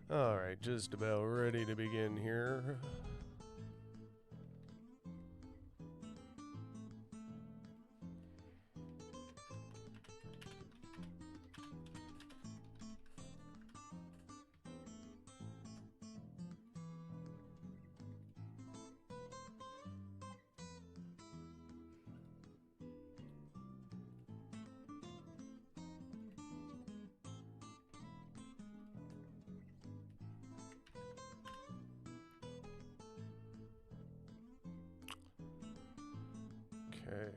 All right, just about ready to begin here. Okay.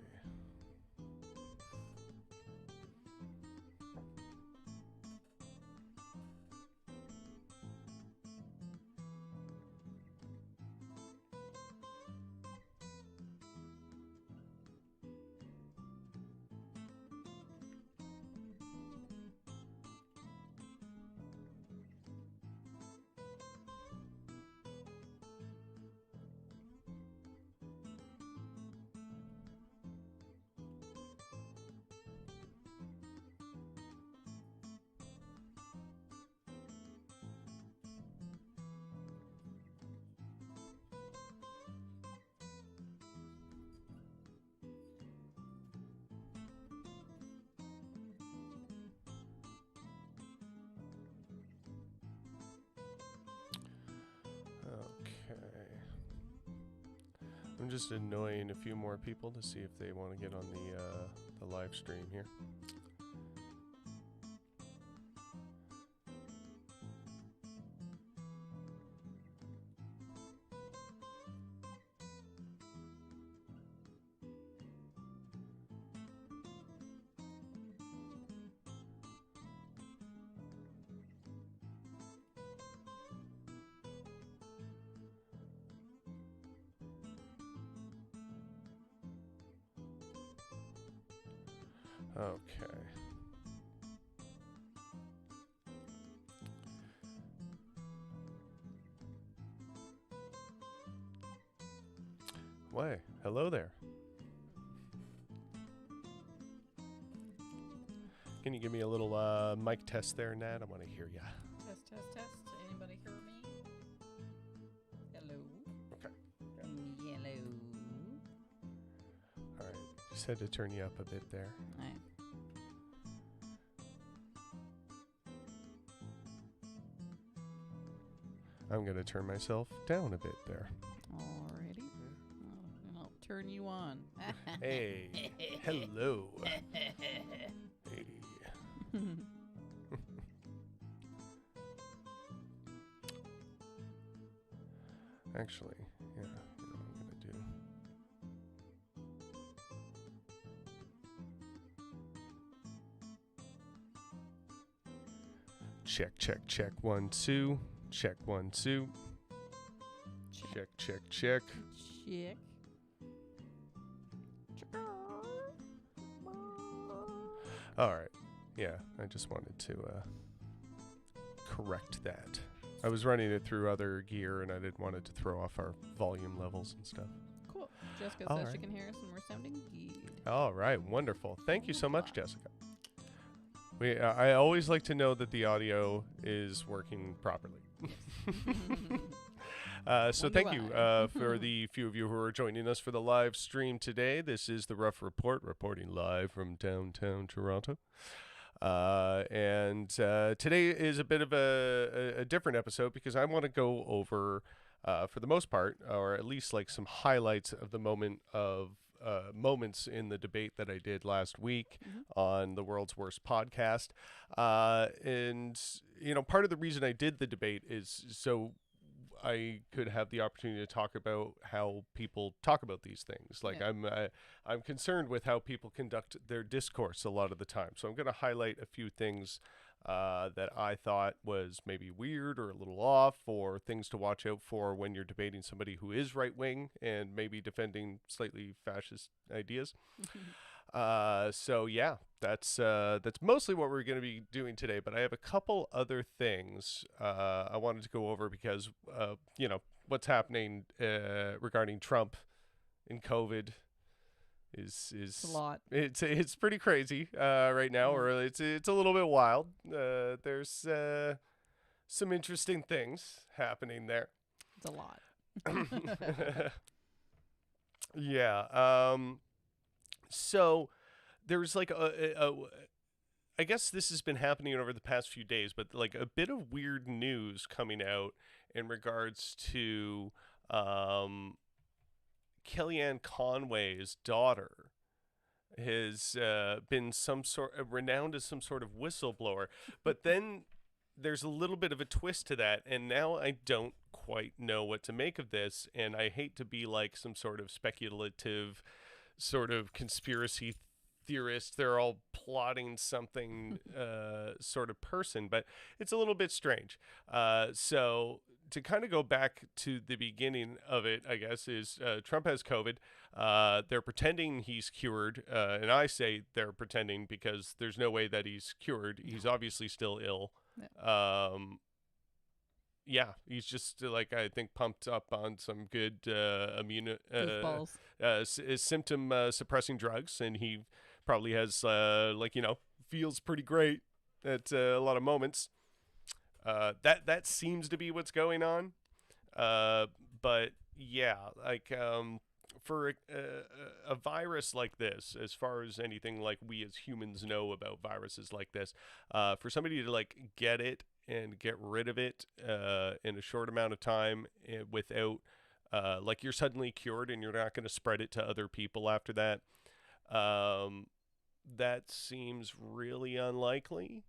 Okay. I'm just annoying a few more people to see if they want to get on the live stream here. Okay. Why? Hello there. Can you give me a little mic test there, Nat? I want to hear ya. Test, test, test. Anybody hear me? Hello? Okay. Hello? All right. Just had to turn you up a bit there. All right. I'm going to turn myself down a bit there. Alrighty. And I'll turn you on. Hey. Hello. Hey. Actually, yeah, you know what I'm going to do. Check, check, check. 1, 2. Check, 1, 2. Check, check, check. Check. All right. Yeah, I just wanted to correct that. I was running it through other gear, and I didn't want it to throw off our volume levels and stuff. Cool. Jessica All says right. she can hear us and we're sounding good. All right, wonderful. Thank you so much, Jessica. I always like to know that the audio is working properly. So thank you for the few of you who are joining us for the live stream today. This is the Rough Report, reporting live from downtown Toronto. And today is a bit of a different episode because I want to go over, for the most part, or at least like some highlights of the moments in the debate that I did last week on the World's Worst Podcast. And, you know, part of the reason I did the debate is so I could have the opportunity to talk about how people talk about these things. Like I'm concerned with how people conduct their discourse a lot of the time. So I'm going to highlight a few things that I thought was maybe weird or a little off, or things to watch out for when you're debating somebody who is right wing and maybe defending slightly fascist ideas. So yeah, that's mostly what we're going to be doing today. But I have a couple other things I wanted to go over because you know what's happening regarding Trump and COVID is It's a lot. It's pretty crazy right now, or it's a little bit wild. There's some interesting things happening there. It's a lot. Yeah. So there's like I guess this has been happening over the past few days, but like a bit of weird news coming out in regards to Kellyanne Conway's daughter has been some sort renowned as some sort of whistleblower, but then there's a little bit of a twist to that, and now I don't quite know what to make of this, and I hate to be like some sort of speculative sort of conspiracy theorist, they're all plotting something sort of person, but it's a little bit strange. So to kind of go back to the beginning of it, I guess, is Trump has COVID. They're pretending he's cured, and I say they're pretending because there's no way that he's cured. He's obviously still ill. Yeah, he's just like, I think, pumped up on some good symptom suppressing drugs, and he probably has feels pretty great at a lot of moments. That seems to be what's going on. But yeah, like for a virus like this, as far as anything like we as humans know about viruses like this, for somebody to like get it and get rid of it in a short amount of time without like you're suddenly cured and you're not going to spread it to other people after that. That seems really unlikely.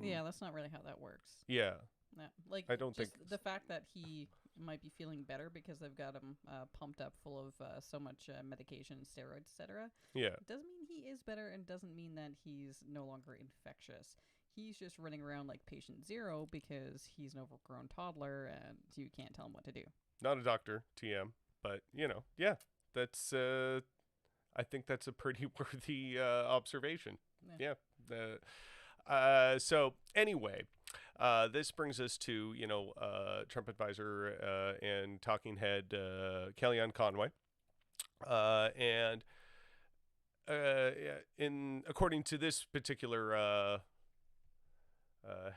Yeah, that's not really how that works. Yeah. No, like I don't just think the fact that he might be feeling better because they've got him pumped up full of so much medication, steroids, etc. Yeah. Doesn't mean he is better, and doesn't mean that he's no longer infectious. He's just running around like patient zero because he's an overgrown toddler, and you can't tell him what to do. Not a doctor, TM, but yeah, that's I think that's a pretty worthy observation. Yeah. So anyway, this brings us to Trump advisor and talking head Kellyanne Conway, and according to this particular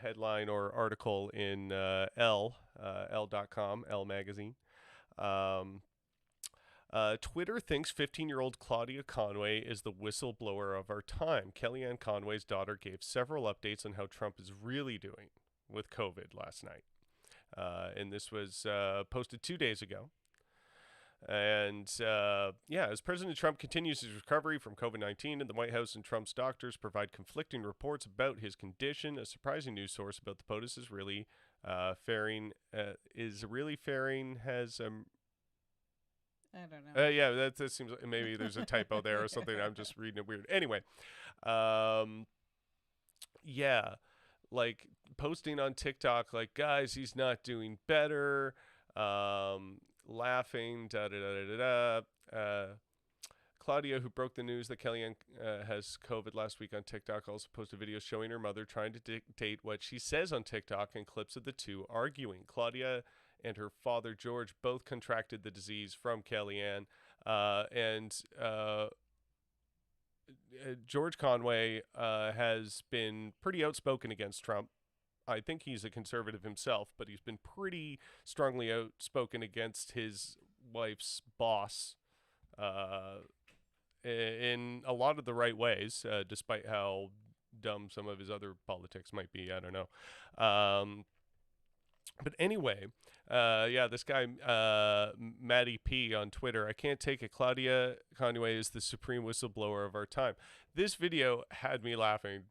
headline or article in L.com, Elle magazine. Twitter thinks 15-year-old Claudia Conway is the whistleblower of our time. Kellyanne Conway's daughter gave several updates on how Trump is really doing with COVID last night. And this was posted 2 days ago. And as President Trump continues his recovery from COVID-19, and the White House and Trump's doctors provide conflicting reports about his condition, a surprising news source about the POTUS is really faring has I don't know. yeah, that seems like maybe there's a typo there or something. I'm just reading it weird. Anyway, yeah, like posting on TikTok, like, guys, he's not doing better. Laughing, Claudia, who broke the news that Kellyanne has COVID last week on TikTok, also posted videos showing her mother trying to dictate what she says on TikTok and clips of the two arguing. Claudia and her father, George, both contracted the disease from Kellyanne. George Conway has been pretty outspoken against Trump. I think he's a conservative himself, but he's been pretty strongly outspoken against his wife's boss in a lot of the right ways, despite how dumb some of his other politics might be. I don't know. But anyway, this guy, Matty P on Twitter, I can't take it. Claudia Conway is the supreme whistleblower of our time. This video had me laughing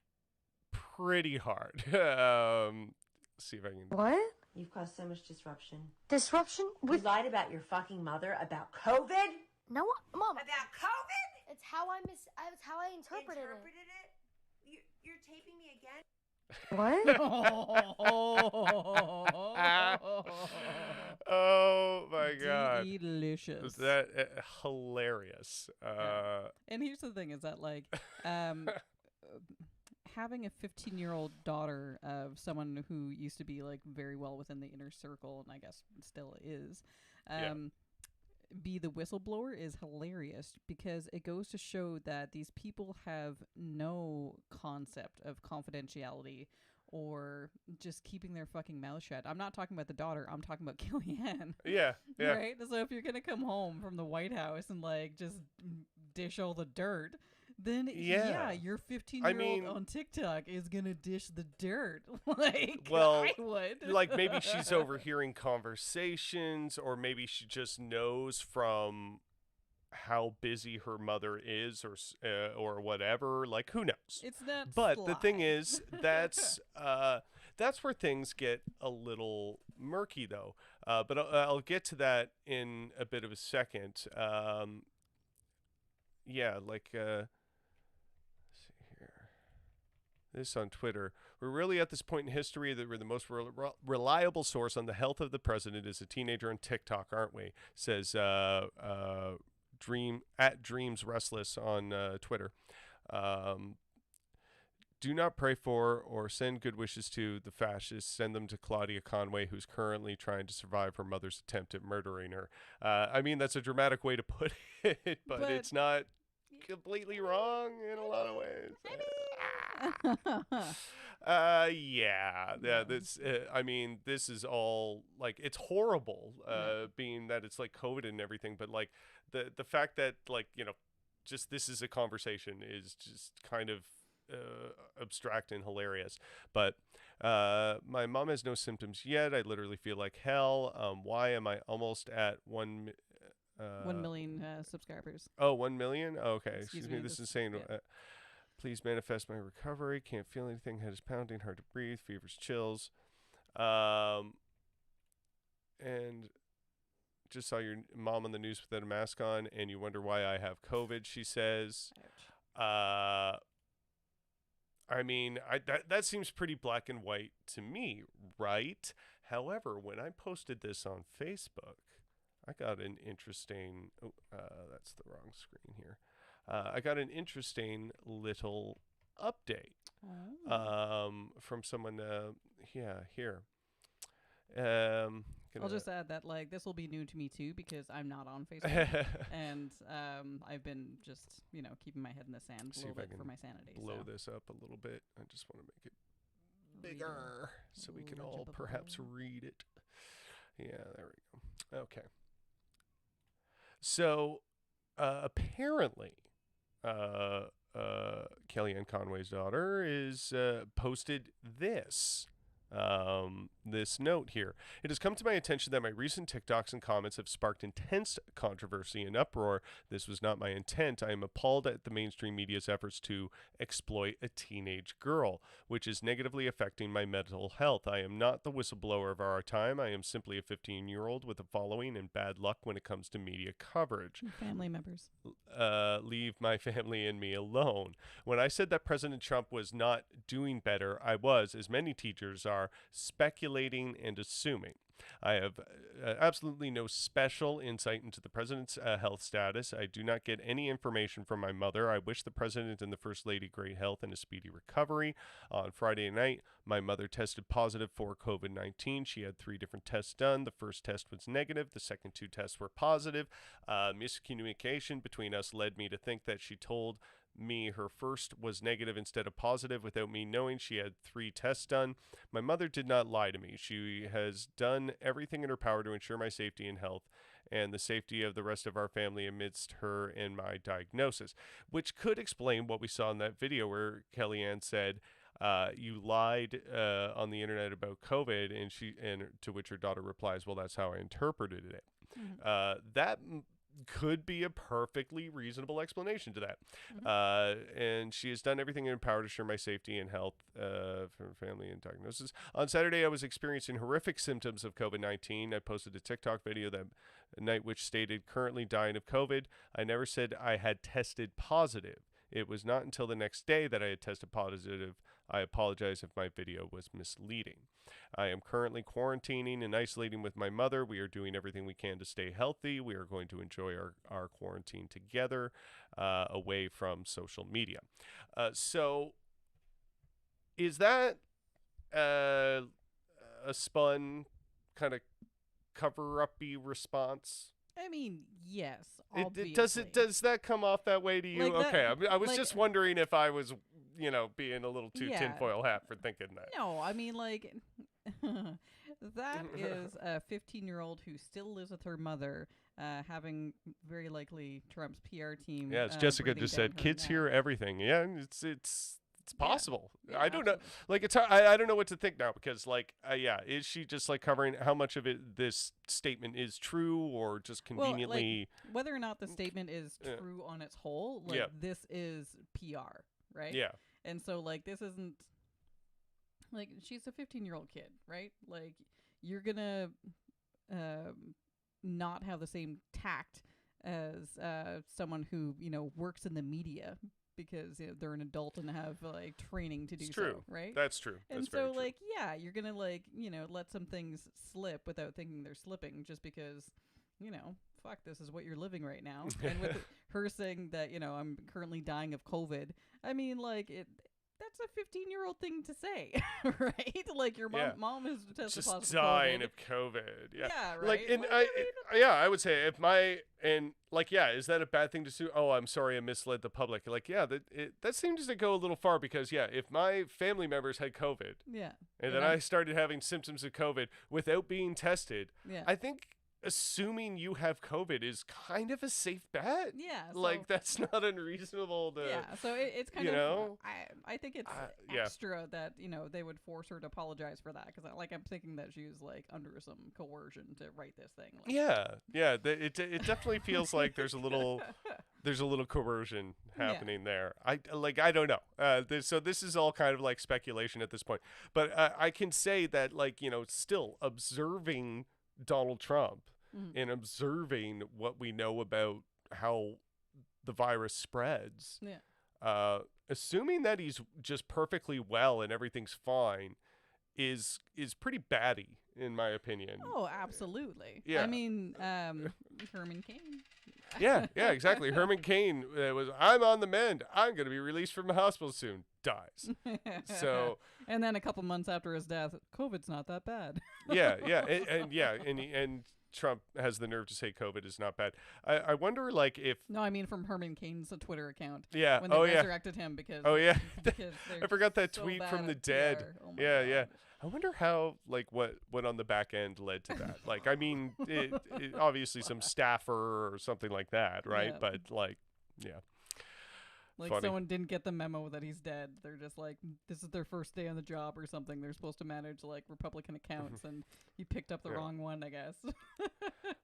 pretty hard. See if I can. What? You've caused so much disruption. Disruption? You lied about your fucking mother about COVID? No, Mom. About COVID? It's how I interpreted it. You're taping me again? What? Oh my god. Delicious. Is that hilarious? And here's the thing is that like having a 15-year-old daughter of someone who used to be like very well within the inner circle, and I guess still is, be the whistleblower is hilarious because it goes to show that these people have no concept of confidentiality or just keeping their fucking mouth shut. I'm not talking about the daughter. I'm talking about Kellyanne. Yeah. Right? So if you're going to come home from the White House and like just dish all the dirt, then yeah your 15-year-old on TikTok is going to dish the dirt. Like, well, I would. Like maybe she's overhearing conversations, or maybe she just knows from how busy her mother is, or whatever. Like, who knows? It's not. But sly. the thing is, that's where things get a little murky, though. But I'll get to that in a bit of a second. Yeah, like. Let's see here. This on Twitter. We're really at this point in history that we're the most reliable source on the health of the president as a teenager on TikTok, aren't we? Says Dreams Restless on Twitter. Do not pray for or send good wishes to the fascists. Send them to Claudia Conway, who's currently trying to survive her mother's attempt at murdering her. I mean, that's a dramatic way to put it, but it's not completely wrong in a lot of ways. This I mean, this is all like, it's horrible being that it's like COVID and everything, but like the fact that, like, you know, just this is a conversation is just kind of abstract and hilarious. But my mom has no symptoms yet. I literally feel like hell. Why am I almost at 1 million subscribers? Oh, 1 million? Oh, okay. Excuse me. me, This is this- insane. yeah. Please manifest my recovery. Can't feel anything. Head is pounding. Hard to breathe. Fevers, chills. And just saw your mom on the news without a mask on, and you wonder why I have COVID, she says. I mean, that seems pretty black and white to me, right? However, when I posted this on Facebook, I got an interesting... Oh, that's the wrong screen here. I got an interesting little update from someone. Here. I'll just add that, like, this will be new to me too, because I'm not on Facebook, and I've been just, you know, keeping my head in the sand a little bit for my sanity. Blow this up a little bit. I just want to make it bigger so we can all perhaps read it. Yeah, there we go. Okay. So apparently, Kellyanne Conway's daughter is posted this note here. It has come to my attention that my recent TikToks and comments have sparked intense controversy and uproar. This was not my intent. I am appalled at the mainstream media's efforts to exploit a teenage girl, which is negatively affecting my mental health. I am not the whistleblower of our time. I am simply a 15-year-old with a following and bad luck when it comes to media coverage. Family members. Leave my family and me alone. When I said that President Trump was not doing better, I was, as many teachers are, speculating and assuming. I have absolutely no special insight into the president's health status. I do not get any information from my mother. I wish the president and the first lady great health and a speedy recovery. On Friday night, my mother tested positive for COVID-19. She had 3 different tests done. The first test was negative. The second 2 tests were positive. Miscommunication between us led me to think that she told me her first was negative instead of positive without me knowing. She had 3 tests done. My mother did not lie to me. She has done everything in her power to ensure my safety and health and the safety of the rest of our family amidst her and my diagnosis, which could explain what we saw in that video where Kellyanne said, you lied on the internet about COVID, and to which her daughter replies, well, that's how I interpreted it. Mm-hmm. That could be a perfectly reasonable explanation to that. Mm-hmm. And she has done everything in her power to ensure my safety and health for family and diagnosis. On Saturday, I was experiencing horrific symptoms of COVID-19. I posted a TikTok video that night which stated currently dying of COVID. I never said I had tested positive. It was not until the next day that I had tested positive. I apologize if my video was misleading. I am currently quarantining and isolating with my mother. We are doing everything we can to stay healthy. We are going to enjoy our quarantine together, away from social media. So is that a spun kind of cover-uppy response? I mean, yes, obviously. Does that come off that way to you? Like that, okay, I was just wondering if I was being a little too Yeah. tinfoil hat for thinking that. No, I mean, like, that is a 15-year-old who still lives with her mother, having very likely Trump's PR team. Yeah, as Jessica breathing just down said, her kids neck. hear everything. Yeah, it's possible. Yeah, I don't know. absolutely. Like, it's I don't know what to think now because, like, is she just like covering how much of this statement is true or just conveniently? Well, like, whether or not the statement is Yeah. true on its whole, like, Yeah. this is PR, right? Yeah, And so, like, this isn't, like, she's a 15-year-old kid, right? Like, you're gonna not have the same tact as someone who, works in the media because they're an adult and have, like, training to do it's true. so, right? That's true. And That's so, very true. like, yeah, you're gonna, like, let some things slip without thinking they're slipping just because, fuck, this is what you're living right now. And with her saying that, I'm currently dying of COVID, I mean, like, that's a 15-year-old thing to say, right? Like, your Yeah. mom has tested Just positive dying COVID. of COVID. Yeah. Yeah, right. Like, and I would say is that a bad thing to sue? Oh, I'm sorry, I misled the public. Like, yeah, that seems to go a little far because, yeah, if my family members had COVID yeah. and then I started having symptoms of COVID without being tested, Yeah. I think assuming you have COVID is kind of a safe bet. Yeah. So, Like, that's not unreasonable to. yeah, so it's kind you of, know? I think it's yeah. extra that, they would force her to apologize for that because, I'm thinking that she was, like, under some coercion to write this thing. Like, Yeah. It definitely feels like there's a little coercion happening there. I don't know. So this is all kind of like speculation at this point. But I can say that, like, still observing Donald Trump and observing what we know about how the virus spreads. Yeah. Assuming that he's just perfectly well and everything's fine is pretty batty in my opinion. Oh, absolutely. Yeah. I mean, Herman Cain. Yeah, exactly. Herman Cain was, I'm on the mend. I'm going to be released from the hospital soon. Dies. So, and then a couple months after his death, COVID's not that bad. yeah, and Trump has the nerve to say COVID is not bad. I wonder, like, if No, I mean from Herman Cain's Twitter account. yeah, When they resurrected him because because I forgot that so tweet bad from the at dead. PR. Oh my Yeah. God. I wonder how, like, what on the back end led to that. Like, I mean, it obviously some staffer or something like that, right? Yeah. But, like, yeah. Like Funny. someone didn't get the memo that he's dead. They're just like, this is their first day on the job or something. They're supposed to manage like Republican accounts, and he picked up the wrong one, I guess.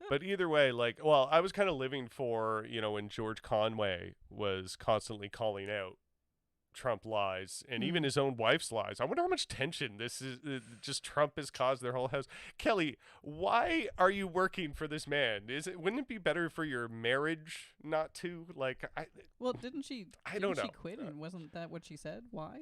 But either way, like, well, I was kind of living for, when George Conway was constantly calling out Trump lies and even his own wife's lies. I wonder how much tension this is just Trump has caused their whole house. Kelly, why are you working for this man? Wouldn't it be better for your marriage not to? Like, Well, didn't she don't know. quit, and wasn't that what she said? Why?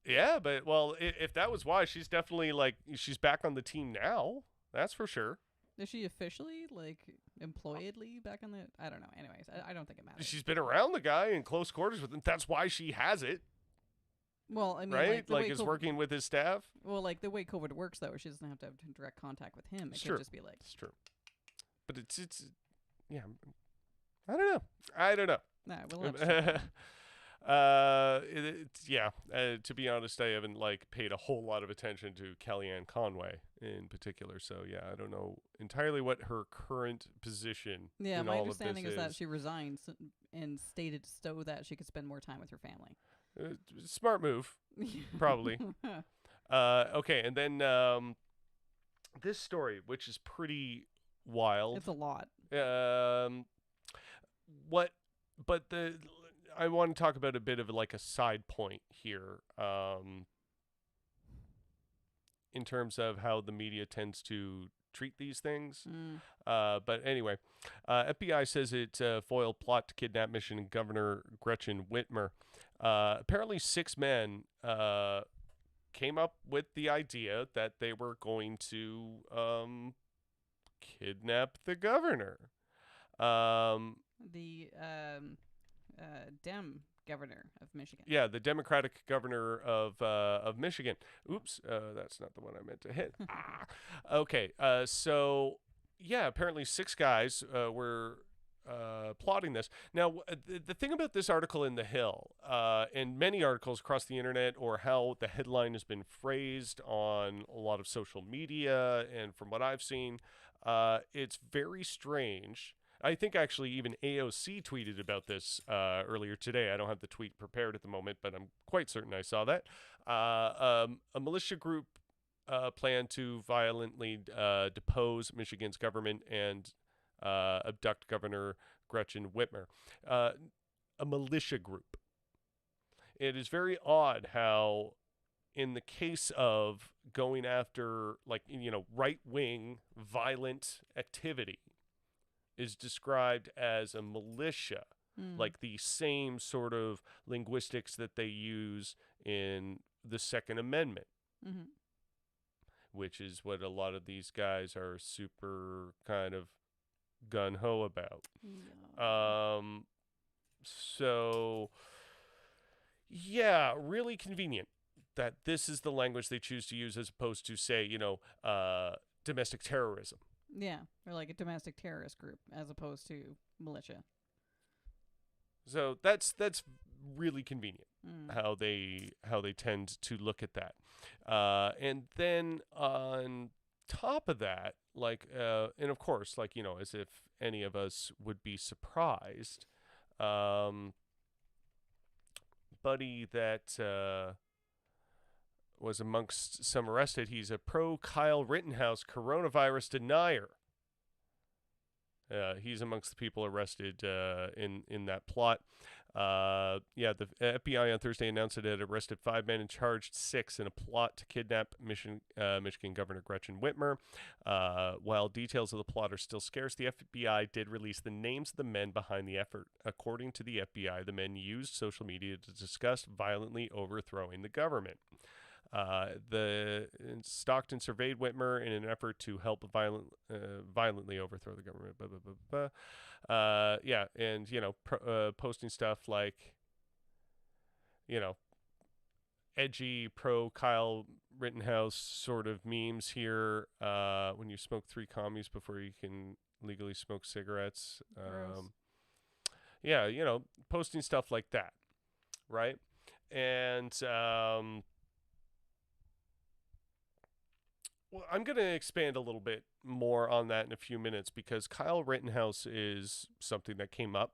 Yeah, but well, if that was why, she's definitely like, she's back on the team now. That's for sure. Is she officially like employedly back on the? I don't know. Anyways, I don't think it matters. She's been around the guy in close quarters with him. That's why she has it, Well, I mean, right? the Like, way is COVID working with his staff. Well, like the way COVID works, though, she doesn't have to have direct contact with him. It It's could true. just be like, It's true, but it's yeah. I don't know. nah, we'll have to check it out. To be honest, I haven't like paid a whole lot of attention to Kellyanne Conway in particular. So yeah, I don't know entirely what her current position. Yeah, in my all understanding of is this that she resigned and stated so that she could spend more time with her family. Smart move, probably. Okay, and then this story, which is pretty wild. It's a lot. I want to talk about a bit of like a side point here, in terms of how the media tends to treat these things. But anyway, FBI says it foiled plot to kidnap Michigan Governor Gretchen Whitmer. Apparently 6 men came up with the idea that they were going to kidnap the governor. The Dem governor of Michigan. Yeah, the Democratic governor of Michigan. Oops, that's not the one I meant to hit. Okay, so yeah, apparently 6 guys were plotting this. Now, the thing about this article in The Hill, and many articles across the internet, or how the headline has been phrased on a lot of social media, and from what I've seen, it's very strange. I think actually even AOC tweeted about this earlier today. I don't have the tweet prepared at the moment, but I'm quite certain I saw that. A militia group planned to violently depose Michigan's government and abduct Governor Gretchen Whitmer. A militia group. It is very odd how, in the case of going after, like, right-wing violent activity, is described as a militia, like the same sort of linguistics that they use in the Second Amendment, which is what a lot of these guys are super kind of gun-ho about. So, yeah, really convenient that this is the language they choose to use as opposed to, say, domestic terrorism. Yeah, or like a domestic terrorist group as opposed to militia. So that's really convenient how they tend to look at that. And then on top of that, like, and of course, like, as if any of us would be surprised, buddy that was amongst some arrested, he's a pro Kyle Rittenhouse coronavirus denier. He's amongst the people arrested in that plot. The FBI on Thursday announced it had arrested 5 men and charged 6 in a plot to kidnap Michigan Governor Gretchen Whitmer. While details of the plot are still scarce, the FBI did release the names of the men behind the effort. According to the FBI, the men used social media to discuss violently overthrowing the government. Stockton surveyed Whitmer in an effort to help violently overthrow the government. And posting stuff like, edgy pro Kyle Rittenhouse sort of memes here. When you smoke 3 commies before you can legally smoke cigarettes. Posting stuff like that, right? And well, I'm going to expand a little bit more on that in a few minutes because Kyle Rittenhouse is something that came up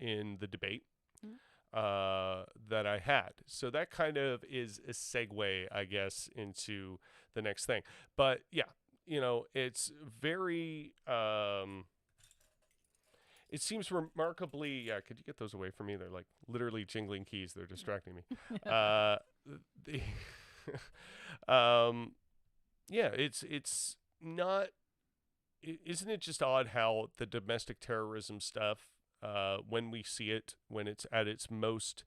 in the debate that I had. So that kind of is a segue, I guess, into the next thing. But yeah, it's very, it seems remarkably, could you get those away from me? They're like literally jingling keys. They're distracting me. It's not. Isn't it just odd how the domestic terrorism stuff, when we see it, when it's at its most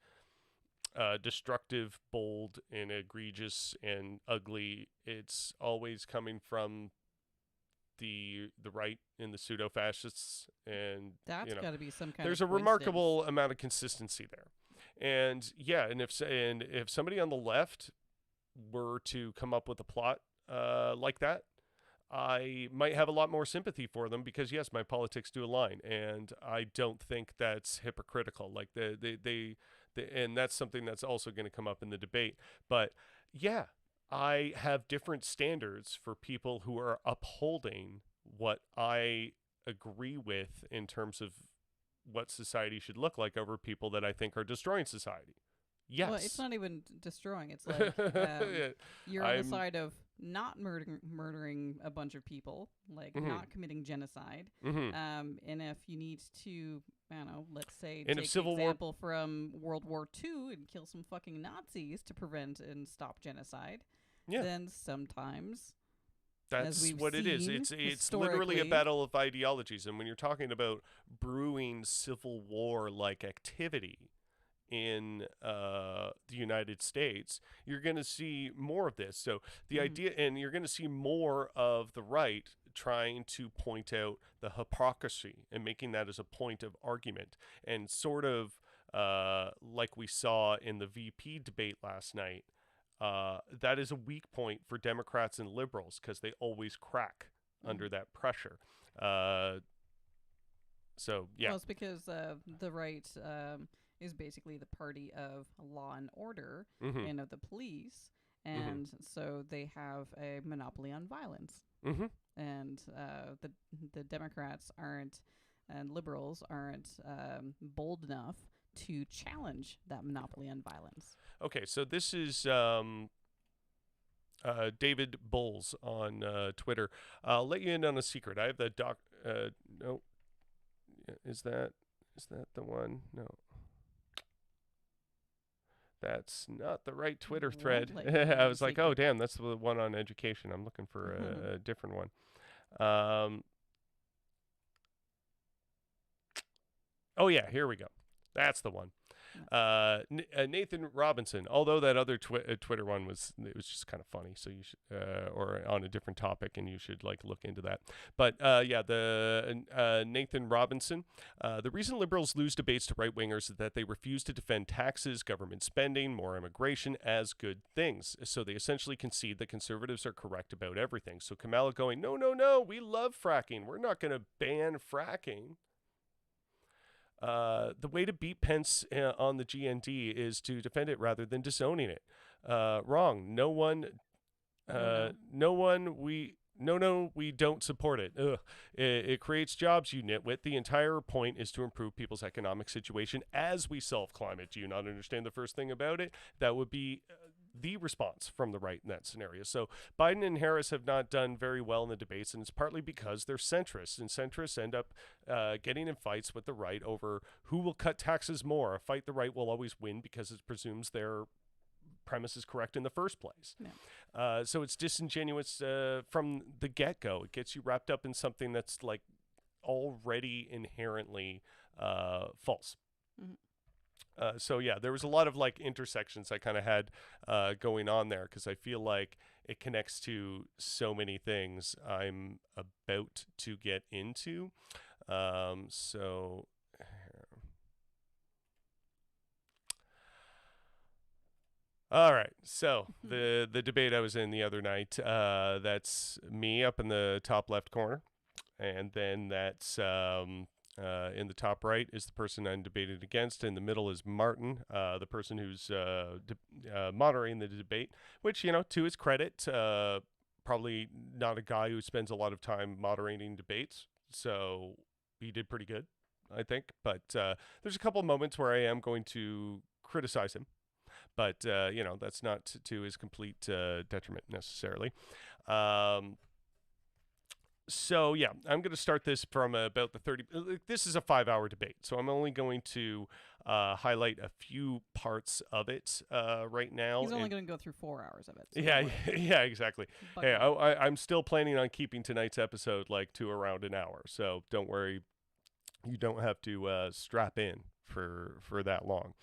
destructive, bold, and egregious and ugly, it's always coming from the right and the pseudo fascists, and that's got to be some kind. There's of a remarkable amount of consistency there, and if somebody on the left were to come up with a plot like that, I might have a lot more sympathy for them because yes, my politics do align, and I don't think that's hypocritical. Like and that's something that's also going to come up in the debate. But yeah, I have different standards for people who are upholding what I agree with in terms of what society should look like over people that I think are destroying society. Yes. Well, it's not even destroying. It's like you're on the side of not murdering a bunch of people, like not committing genocide. And if you need to, I don't know, let's say take an example from World War II and kill some fucking Nazis to prevent and stop genocide, then sometimes that's what it is. It's literally a battle of ideologies. And when you're talking about brewing civil war-like activity in the United States, you're going to see more of this. So the idea, and you're going to see more of the right trying to point out the hypocrisy and making that as a point of argument, and sort of like we saw in the VP debate last night, that is a weak point for Democrats and liberals because they always crack under that pressure. So yeah. Well, it's because the right is basically the party of law and order Mm-hmm. and of the police, and so they have a monopoly on violence. Mm-hmm. And the Democrats aren't, and liberals aren't bold enough to challenge that monopoly on violence. Okay, so this is David Bowles on Twitter. I'll let you in on a secret. I have the doc. No, is that the one? No, that's not the right Twitter thread. Won't let you in on I a was like, secret. oh damn, that's the one on education. I'm looking for a different one. Oh yeah, here we go. That's the one. Nathan Robinson. Although that other Twitter one was just kind of funny, so you should or on a different topic, and you should like look into that. But yeah, the Nathan Robinson. The reason liberals lose debates to right wingers is that they refuse to defend taxes, government spending, more immigration as good things. So they essentially concede that conservatives are correct about everything. So Kamala going, no, we love fracking. We're not going to ban fracking. The way to beat Pence on the GND is to defend it rather than disowning it. Wrong. We don't support it. Ugh. It creates jobs, you nitwit. The entire point is to improve people's economic situation as we solve climate. Do you not understand the first thing about it? That would be the response from the right in that scenario. So Biden and Harris have not done very well in the debates, and it's partly because they're centrists, and centrists end up getting in fights with the right over who will cut taxes more. A fight the right will always win because it presumes their premise is correct in the first place. Yeah. So it's disingenuous from the get-go. It gets you wrapped up in something that's like already inherently false. Mm-hmm. So yeah, there was a lot of like intersections I kind of had going on there because I feel like it connects to so many things I'm about to get into. So all right, so the debate I was in the other night, that's me up in the top left corner, and then that's in the top right is the person I'm debating against. In the middle is Martin, the person who's moderating the debate, which, you know, to his credit, probably not a guy who spends a lot of time moderating debates, so he did pretty good, I think. But there's a couple of moments where I am going to criticize him. But, you know, that's not to his complete detriment necessarily. So, yeah, I'm going to start this from about the 30. This is a 5-hour debate, so I'm only going to highlight a few parts of it right now. He's only going to go through 4 hours of it. So yeah, exactly. Hey, I'm still planning on keeping tonight's episode like to around an hour, so don't worry. You don't have to strap in for that long.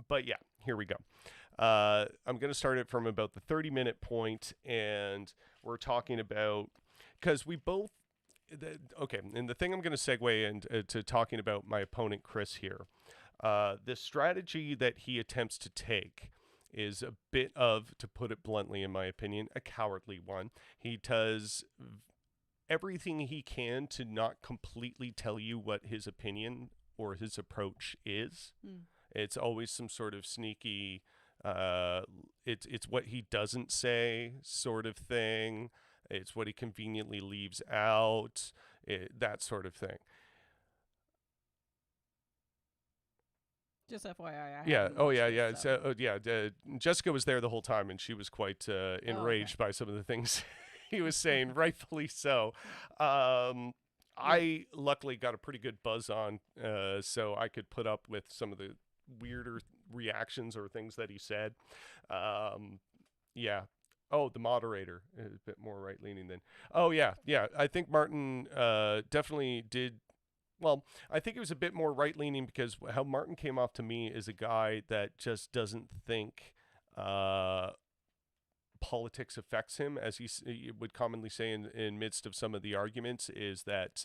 But yeah, here we go. I'm going to start it from about the 30-minute point, and we're talking about, because we both, okay, and the thing I'm going to segue into talking about my opponent, Chris, here, the strategy that he attempts to take is a bit of, to put it bluntly, in my opinion, a cowardly one. He does everything he can to not completely tell you what his opinion or his approach is. It's always some sort of sneaky, it's what he doesn't say sort of thing. It's what he conveniently leaves out, that sort of thing. Just FYI. Yeah. Oh, yeah. Yeah. So, yeah. Jessica was there the whole time, and she was quite enraged by some of the things he was saying, rightfully so. I luckily got a pretty good buzz on, so I could put up with some of the weirder reactions or things that he said. Yeah. Oh, the moderator is a bit more right-leaning than. Oh, yeah. Yeah. I think Martin definitely did. Well, I think it was a bit more right-leaning because how Martin came off to me is a guy that just doesn't think politics affects him, as he would commonly say in midst of some of the arguments, is that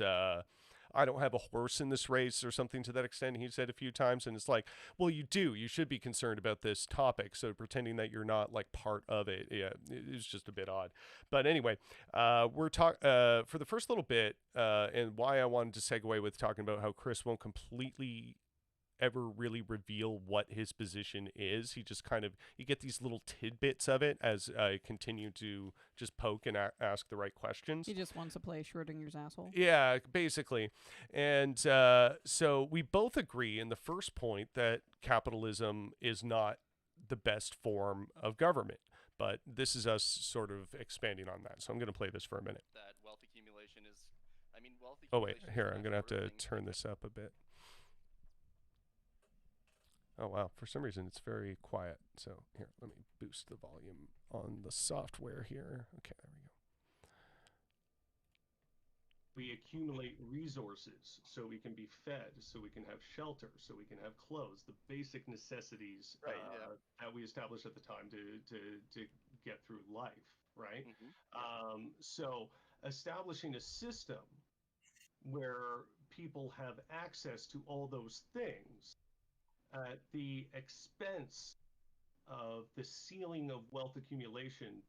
I don't have a horse in this race or something to that extent, he said a few times. And it's like, well, you do. You should be concerned about this topic. So pretending that you're not like part of it, yeah, it's just a bit odd. But anyway, we're for the first little bit, and why I wanted to segue with talking about how Chris won't completely ever really reveal what his position is. He just kind of, you get these little tidbits of it as I continue to just poke and ask the right questions. He just wants to play Schrodinger's asshole. Yeah, basically. And so we both agree in the first point that capitalism is not the best form of government. But this is us sort of expanding on that. So I'm going to play this for a minute. That wealth accumulation is, oh, wait, here, I'm going to have to turn this up a bit. Oh, wow. For some reason, it's very quiet. So here, let me boost the volume on the software here. Okay, there we go. We accumulate resources so we can be fed, so we can have shelter, so we can have clothes, the basic necessities that we established at the time to get through life, right? So establishing a system where people have access to all those things at the expense of the ceiling of wealth accumulation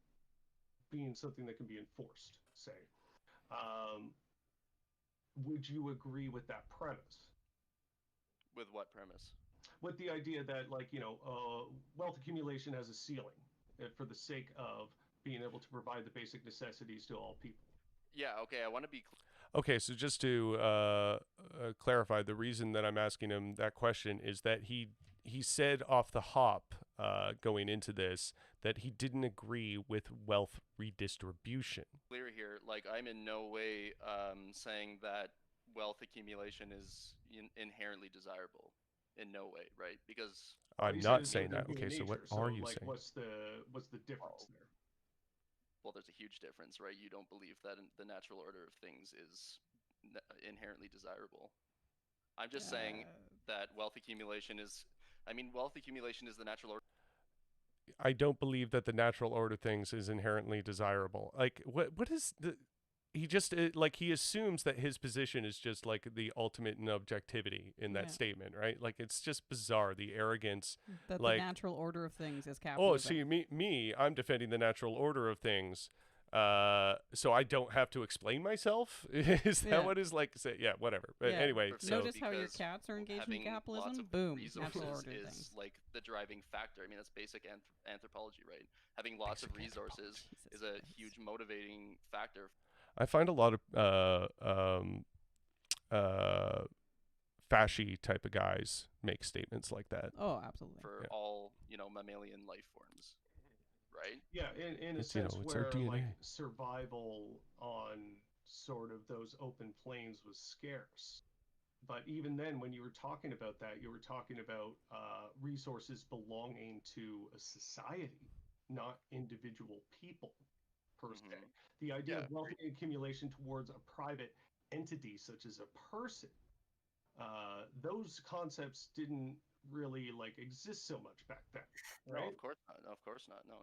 being something that can be enforced, say. Would you agree with that premise? With what premise? With the idea that, like, wealth accumulation has a ceiling for the sake of being able to provide the basic necessities to all people. Yeah, okay, I want to be Okay, so just to clarify, the reason that I'm asking him that question is that he said off the hop going into this that he didn't agree with wealth redistribution. clear here, like I'm in no way saying that wealth accumulation is inherently desirable. In no way, right? Because I'm not saying that. Okay, so what are you saying? What's the difference there? Well, there's a huge difference, right? You don't believe that the natural order of things is inherently desirable. I'm just saying that wealth accumulation is the natural order. I don't believe that the natural order of things is inherently desirable. Like, what is the... He just, like, he assumes that his position is just, like, the ultimate in objectivity in that statement, right? Like, it's just bizarre, the arrogance. That like, the natural order of things is capitalism. Oh, see, I'm defending the natural order of things. So I don't have to explain myself? Is that what is, like, say, yeah, whatever. But anyway, so... Notice how your cats are engaged in capitalism? Boom, natural order is things. like the driving factor. I mean, that's basic anthropology, right? Having lots of resources is a huge motivating factor. I find a lot of fashy type of guys make statements like that. Oh, absolutely. For all, mammalian life forms, right? Yeah, in a sense where like survival on sort of those open plains was scarce. But even then, when you were talking about that, you were talking about resources belonging to a society, not individual people per se. The idea of wealth accumulation towards a private entity, such as a person, those concepts didn't really like exist so much back then, right? No, of course not. No, of course not. No.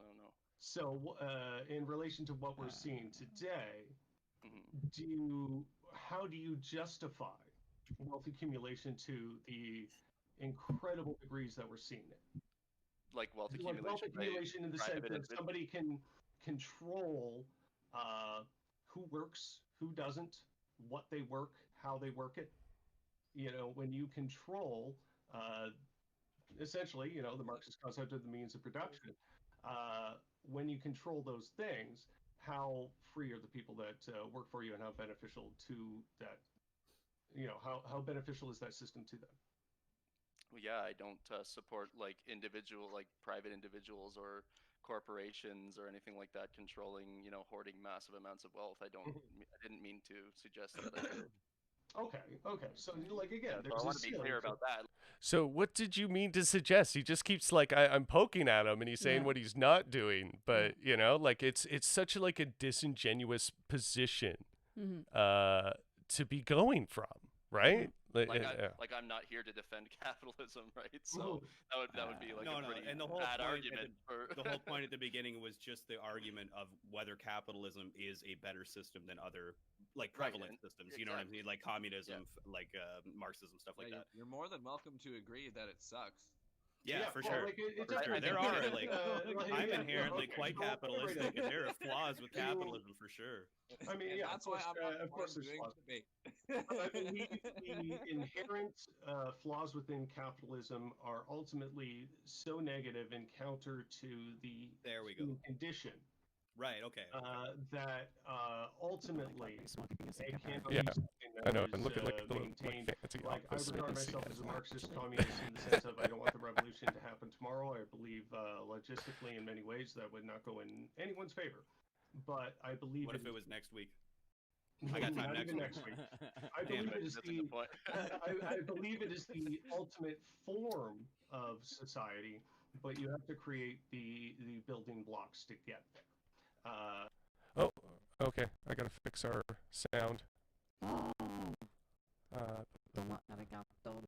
So, in relation to what we're seeing today, how do you justify wealth accumulation to the incredible degrees that we're seeing it? Like wealth accumulation, wealth accumulation in the sense that somebody can control who works, who doesn't, what they work, how they work it. When you control, essentially, the Marxist concept of the means of production, when you control those things, how free are the people that work for you, and how beneficial to that, how beneficial is that system to them? Well, yeah, I don't support like private individuals or corporations or anything like that controlling, hoarding massive amounts of wealth. I didn't mean to suggest that I did. Okay. So, like, again, so I want to be clear about that. So what did you mean to suggest? He just keeps like, I'm poking at him and he's saying what he's not doing, but like it's such like a disingenuous position to be going from, right? Like I'm not here to defend capitalism, right? So that would be like a pretty and the whole bad point argument. The whole point at the beginning was just the argument of whether capitalism is a better system than other like prevalent systems. You know what I mean? Like communism, like Marxism, stuff like that. You're more than welcome to agree that it sucks. Yeah, for sure. Like, There are I'm inherently quite capitalistic, and there are flaws with capitalism for sure. I mean, yeah, that's why I'm of course there's flaws. I believe the inherent flaws within capitalism are ultimately so negative and counter to the human condition. Right. Okay. That ultimately it can't be I know. And look at maintained. Like I regard myself as a Marxist communist in the sense of I don't want the revolution to happen tomorrow. I believe logistically in many ways that would not go in anyone's favor. But I believe. What if it was next week? I got time next week. I believe it is I believe it is the ultimate form of society, but you have to create the building blocks to get there. Oh, okay. I gotta fix our sound.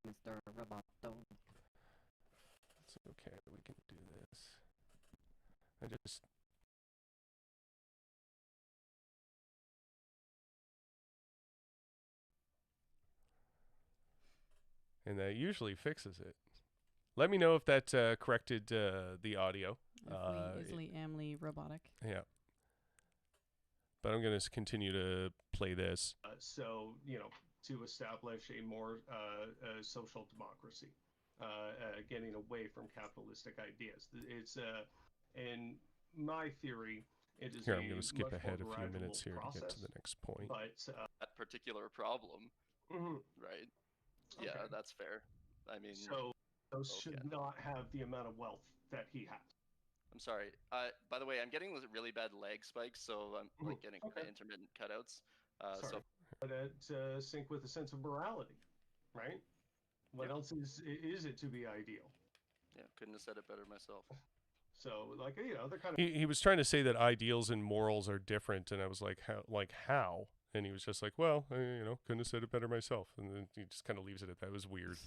Mr. Roboto. It's okay. We can do this. I just. And that usually fixes it. Let me know if that corrected the audio. Easily Amly robotic. Yeah. But I'm going to continue to play this. So, to establish a more social democracy, getting away from capitalistic ideas. It's, in my theory, it is here, I'm going to skip ahead a few minutes here to get to the next point. But that particular problem, right? Okay. Yeah, that's fair. I mean, so those should not have the amount of wealth that he has. I'm sorry. By the way, I'm getting really bad lag spikes, so I'm like getting intermittent cutouts. Sorry. But at sync with a sense of morality, right? What else is it to be ideal? Yeah, couldn't have said it better myself. So, like, they're kind of. He was trying to say that ideals and morals are different, and I was like, how? And he was just like, well, couldn't have said it better myself. And then he just kind of leaves it at that. It was weird.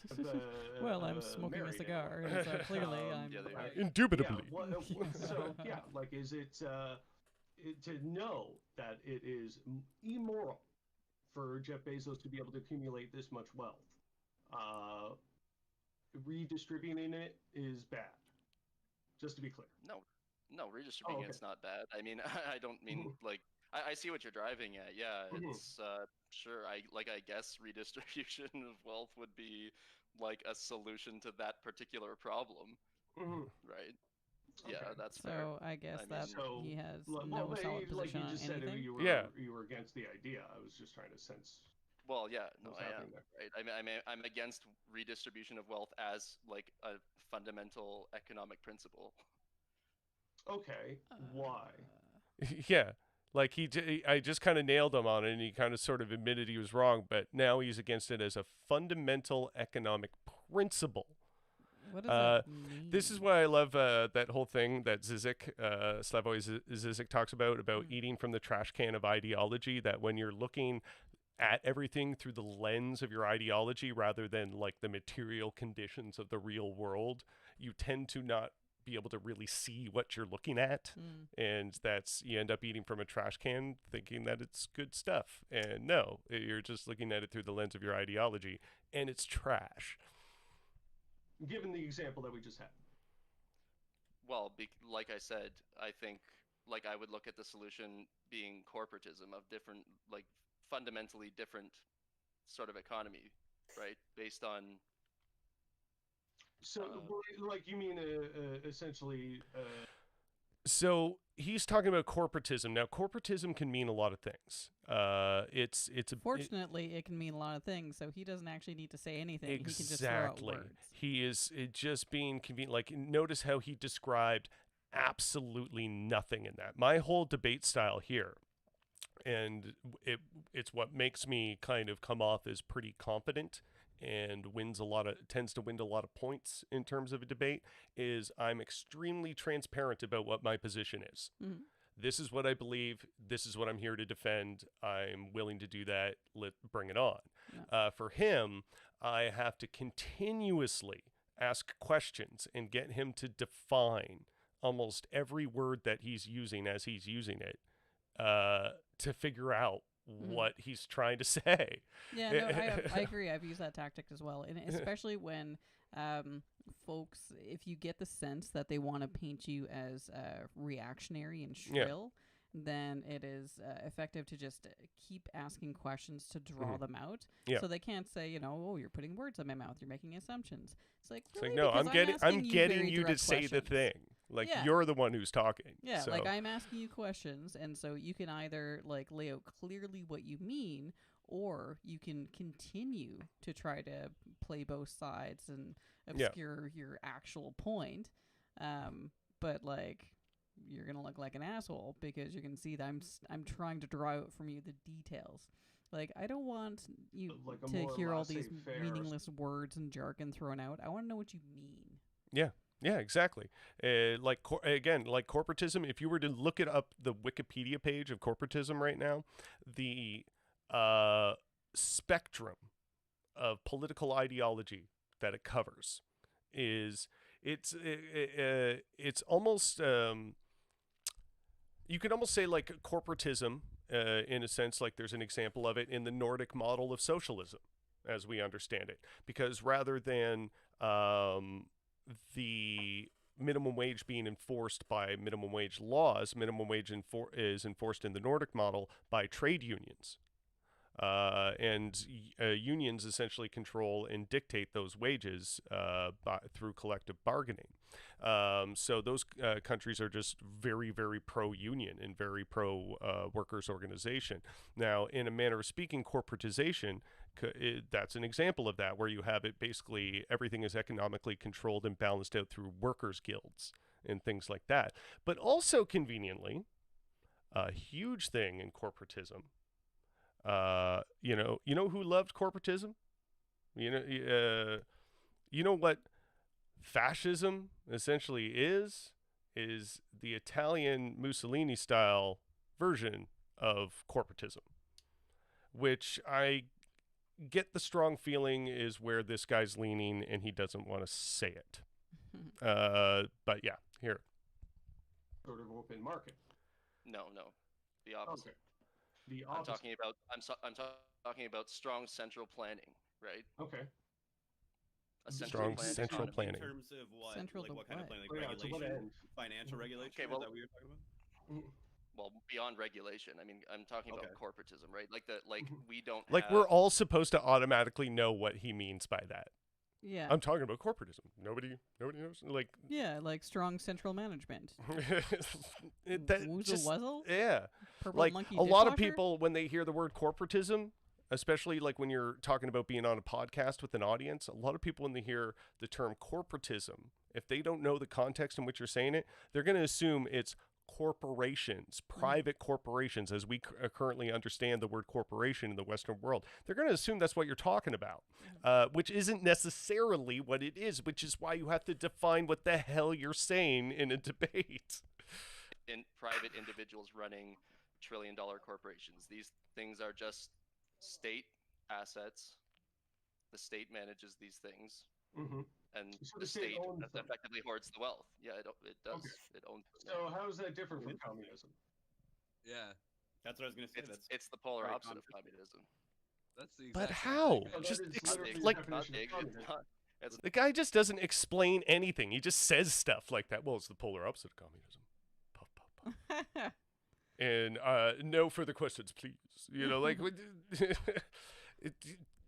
Well, I'm smoking a cigar, and so clearly I'm right. Indubitably. Yeah, like, is it to know that it is immoral for Jeff Bezos to be able to accumulate this much wealth? Redistributing it is bad. Just to be clear. No, redistributing it's not bad. I mean, I don't mean like. I see what you're driving at. Yeah, it's sure. I guess redistribution of wealth would be like a solution to that particular problem, right? Yeah, that's fair. So I guess he has no solid position like you on just anything. said, you were against the idea. I was just trying to sense. Well, yeah, no, I am. Right? I'm against redistribution of wealth as like a fundamental economic principle. Okay, why? Yeah. Like I just kind of nailed him on it, and he kind of sort of admitted he was wrong, but now he's against it as a fundamental economic principle. What does that mean? This is why I love that whole thing that Zizek, Slavoj Zizek talks about eating from the trash can of ideology, that when you're looking at everything through the lens of your ideology rather than like the material conditions of the real world, you tend to not be able to really see what you're looking at, and you end up eating from a trash can thinking that it's good stuff, and no, you're just looking at it through the lens of your ideology, and it's trash. Given the example that we just had. Well, like I said, I think like I would look at the solution being corporatism of different, like fundamentally different sort of economy, right? Based on. So, like, you mean essentially. So he's talking about corporatism. Now, corporatism can mean a lot of things. Fortunately, it can mean a lot of things, so he doesn't actually need to say anything. Exactly. He can just throw out words. He is just being convenient. Like, notice how he described absolutely nothing in that. My whole debate style here, and it's what makes me kind of come off as pretty competent and tends to win a lot of points in terms of a debate, is I'm extremely transparent about what my position is. This is what I believe. This is what I'm here to defend. I'm willing to do that. Bring it on. Yeah. For him, I have to continuously ask questions and get him to define almost every word that he's using as he's using it, to figure out what he's trying to say. Yeah, no, I agree. I've used that tactic as well, and especially when folks, if you get the sense that they want to paint you as reactionary and shrill, then it is effective to just keep asking questions to draw them out. Yeah. So they can't say, you know, oh, you're putting words in my mouth, you're making assumptions. It's like, It's really? like, no, Because I'm getting very you to direct say the questions. thing. Like, Yeah. you're the one who's talking. Yeah, so. like I'm asking you questions, and so you can either like lay out clearly what you mean, or you can continue to try to play both sides and obscure your actual point. But like you're gonna look like an asshole because you can see that I'm trying to draw out from you the details. Like I don't want you Like a to more hear all these laissez-faire meaningless words and jargon thrown out. I want to know what you mean. Yeah, exactly. Like corporatism. If you were to look it up, the Wikipedia page of corporatism right now, the spectrum of political ideology that it covers is it's almost you could almost say like corporatism in a sense. Like there's an example of it in the Nordic model of socialism, as we understand it, because rather than the minimum wage being enforced by minimum wage laws, minimum wage is enforced in the Nordic model by trade unions. And unions essentially control and dictate those wages through collective bargaining. So those countries are just very, very pro-union and very pro-workers' organization. Now, in a manner of speaking, corporatization, that's an example of that, where you have it basically everything is economically controlled and balanced out through workers' guilds and things like that. But also conveniently, a huge thing in corporatism. You know who loved corporatism? You know what fascism essentially is the Italian Mussolini style version of corporatism, which I get the strong feeling is where this guy's leaning, and he doesn't want to say it. But yeah, here. Sort of open market. No, the opposite. Okay. The opposite. I'm talking about strong central planning, right? Okay. A Strong central planning. In terms of what? Central like to what kind of what? planning? Like To what regulation? end? Financial regulation? Okay, well- Is that what you're talking about? Well, beyond regulation. I mean, I'm talking about corporatism, right? Like we don't Like have, we're all supposed to automatically know what he means by that. Yeah. I'm talking about corporatism. Nobody knows. Like Yeah, like strong central management. that Woozle just wuzzle? yeah. Purple Like monkey a lot of dishwasher? people when they hear the word corporatism, especially like when you're talking about being on a podcast with an audience, a lot of people when they hear the term corporatism, if they don't know the context in which you're saying it, they're going to assume it's corporations, private corporations, as we currently understand the word corporation in the Western world. They're going to assume that's what you're talking about, which isn't necessarily what it is, which is why you have to define what the hell you're saying in a debate. in private individuals running trillion-dollar corporations. These things are just state assets. The state manages these things, and So the state owns them. effectively hoards the wealth. Yeah, it does. Okay. It owns them. So how is that different from communism? Yeah, That's what I was going to say. It's the polar very opposite of contradictory. communism. that's the But exact how? same thing, man. that Just is ex- literally the like- definition of It's communism. not. It's The guy just doesn't explain anything. He just says stuff like that. Well, it's the polar opposite of communism. Puff, puff, puff. And no further questions, please. You know, like